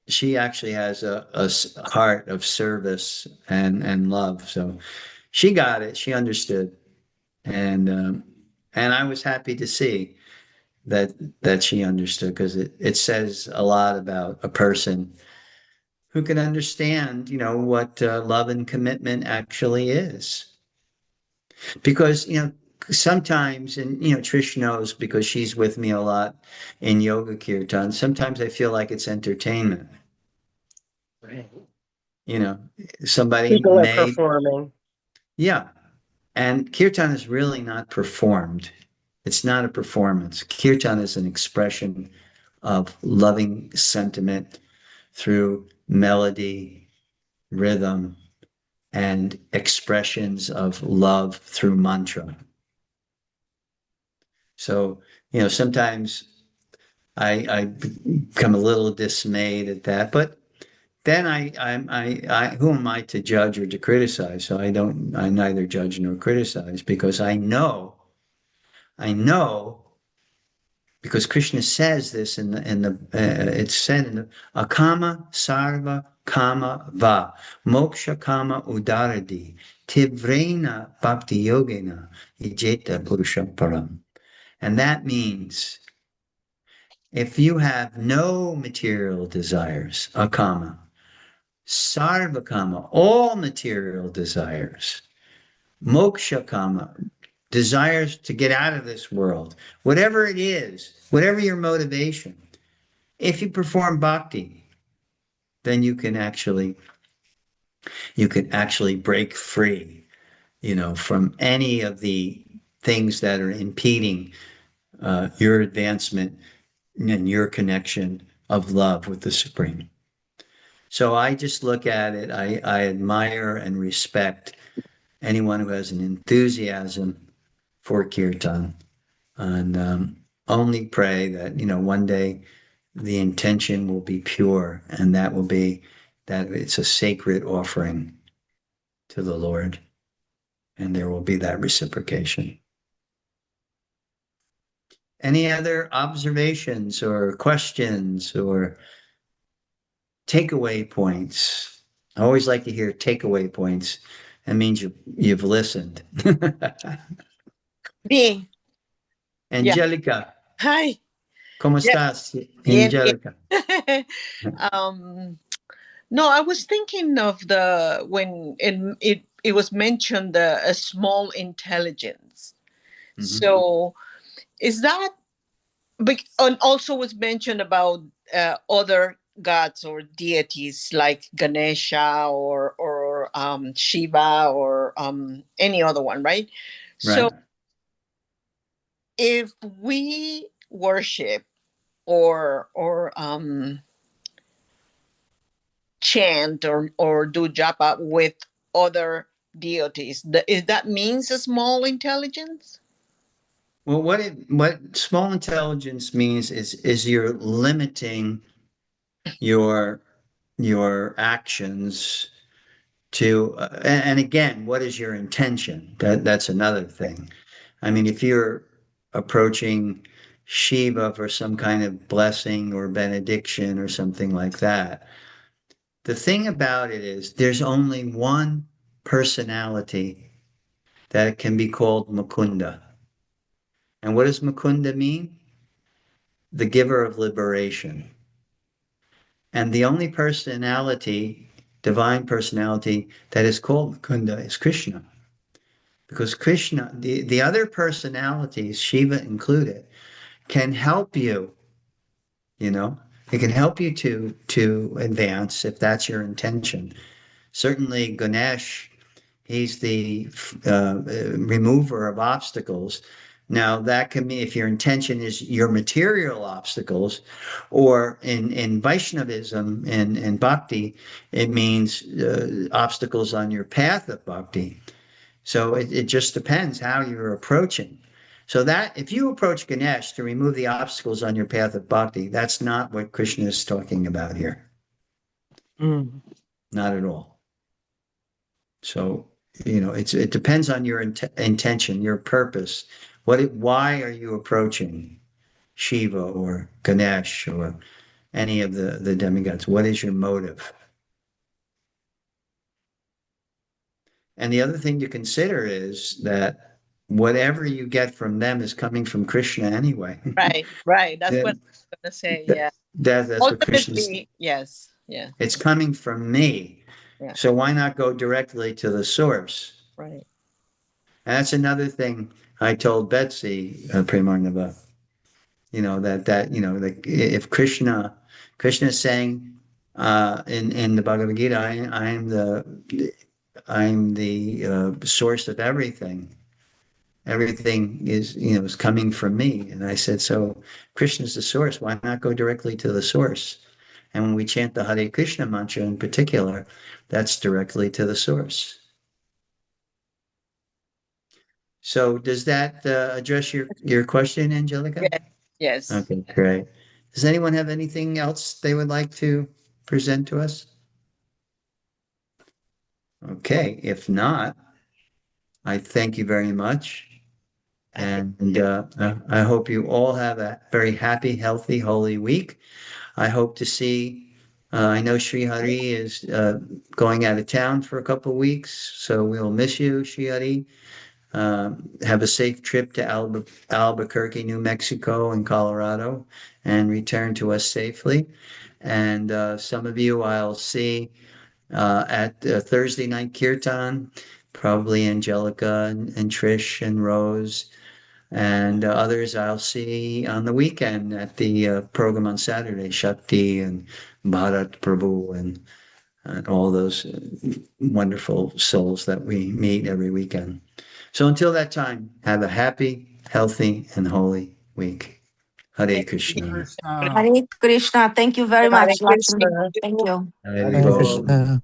she actually has a heart of service and love. So she got it. She understood, and I was happy to see that she understood, because it says a lot about a person who can understand, what love and commitment actually is. Because, sometimes, and, Trish knows because she's with me a lot in yoga kirtan, sometimes I feel like it's entertainment. Right. Somebody People are may, performing. yeah. And kirtan is really not performed. It's not a performance. Kirtan is an expression of loving sentiment through melody, rhythm, and expressions of love through mantra. So, sometimes I become a little dismayed at that, but then who am I to judge or to criticize? So I neither judge nor criticize, because I know, because Krishna says this it's said in the akama sarva kama va moksha kama udaradi tivrena bhakti yogena ijeta purusham param. And that means if you have no material desires, akama, sarva kama, all material desires, moksha kama, desires to get out of this world, whatever it is, whatever your motivation, if you perform bhakti, then you can actually break free, from any of the things that are impeding your advancement and your connection of love with the Supreme. So I just look at it, I admire and respect anyone who has an enthusiasm for kirtan, and only pray that, one day the intention will be pure, and that will be that it's a sacred offering to the Lord, and there will be that reciprocation. Any other observations or questions or takeaway points? I always like to hear takeaway points. That means you've listened. B. Yeah. Angelica. Hi. ¿Cómo Yeah, estás, bien, bien. Angelica? No, I was thinking of the when it was mentioned a small intelligence. Mhm. So is that and also was mentioned about other gods or deities like Ganesha or Shiva or any other one, right? So Right. if we worship or chant or do japa with other deities, is that means a small intelligence? Well, what small intelligence means is you're limiting your actions to and again, what is your intention? That's another thing. I mean, if you're approaching Shiva for some kind of blessing or benediction or something like that, the thing about it is there's only one personality that can be called Mukunda. And what does Mukunda mean? The giver of liberation. And the only personality, divine personality, that is called Mukunda is Krishna. Because Krishna, the other personalities, Shiva included, can help you, you know, it can help you to advance if that's your intention. Certainly Ganesh, he's the remover of obstacles. Now that can mean if your intention is your material obstacles, or in Vaishnavism and bhakti, it means obstacles on your path of bhakti. So it just depends how you're approaching. So that if you approach Ganesh to remove the obstacles on your path of bhakti, that's not what Krishna is talking about here. Not at all. So, it depends on your intention, your purpose. Why are you approaching Shiva or Ganesh or any of the demigods? What is your motive? And the other thing to consider is that whatever you get from them is coming from Krishna anyway. Right. That's what That, I was gonna say. that, Yeah. that's what Krishna's. Ultimately, yes. Yeah. It's coming from me. Yeah. So why not go directly to the source? Right. And that's another thing I told Betsy Premarnava. That if Krishna is saying in the Bhagavad Gita, I'm the source of everything. Everything is coming from me. And I said, so Krishna's the source. Why not go directly to the source? And when we chant the Hare Krishna mantra in particular, that's directly to the source. So does that address your question, Angelica? Yes. Yes. Okay, great. Does anyone have anything else they would like to present to us? Okay, if not, I thank you very much. And I hope you all have a very happy, healthy, holy week. I hope to see, I know Sri Hari is going out of town for a couple of weeks, so we'll miss you, Sri Hari. Have a safe trip to Albuquerque, New Mexico, and Colorado, and return to us safely. And some of you I'll see at Thursday night kirtan, probably Angelica and Trish and Rose, and others I'll see on the weekend at the program on Saturday, Shakti and Bharat Prabhu and all those wonderful souls that we meet every weekend. So until that time, have a happy, healthy, and holy week. Hare Krishna. Hare Krishna. Thank you very Hare much, Lakshmi. Krishna. Thank you. Hare Hare Bo. Krishna.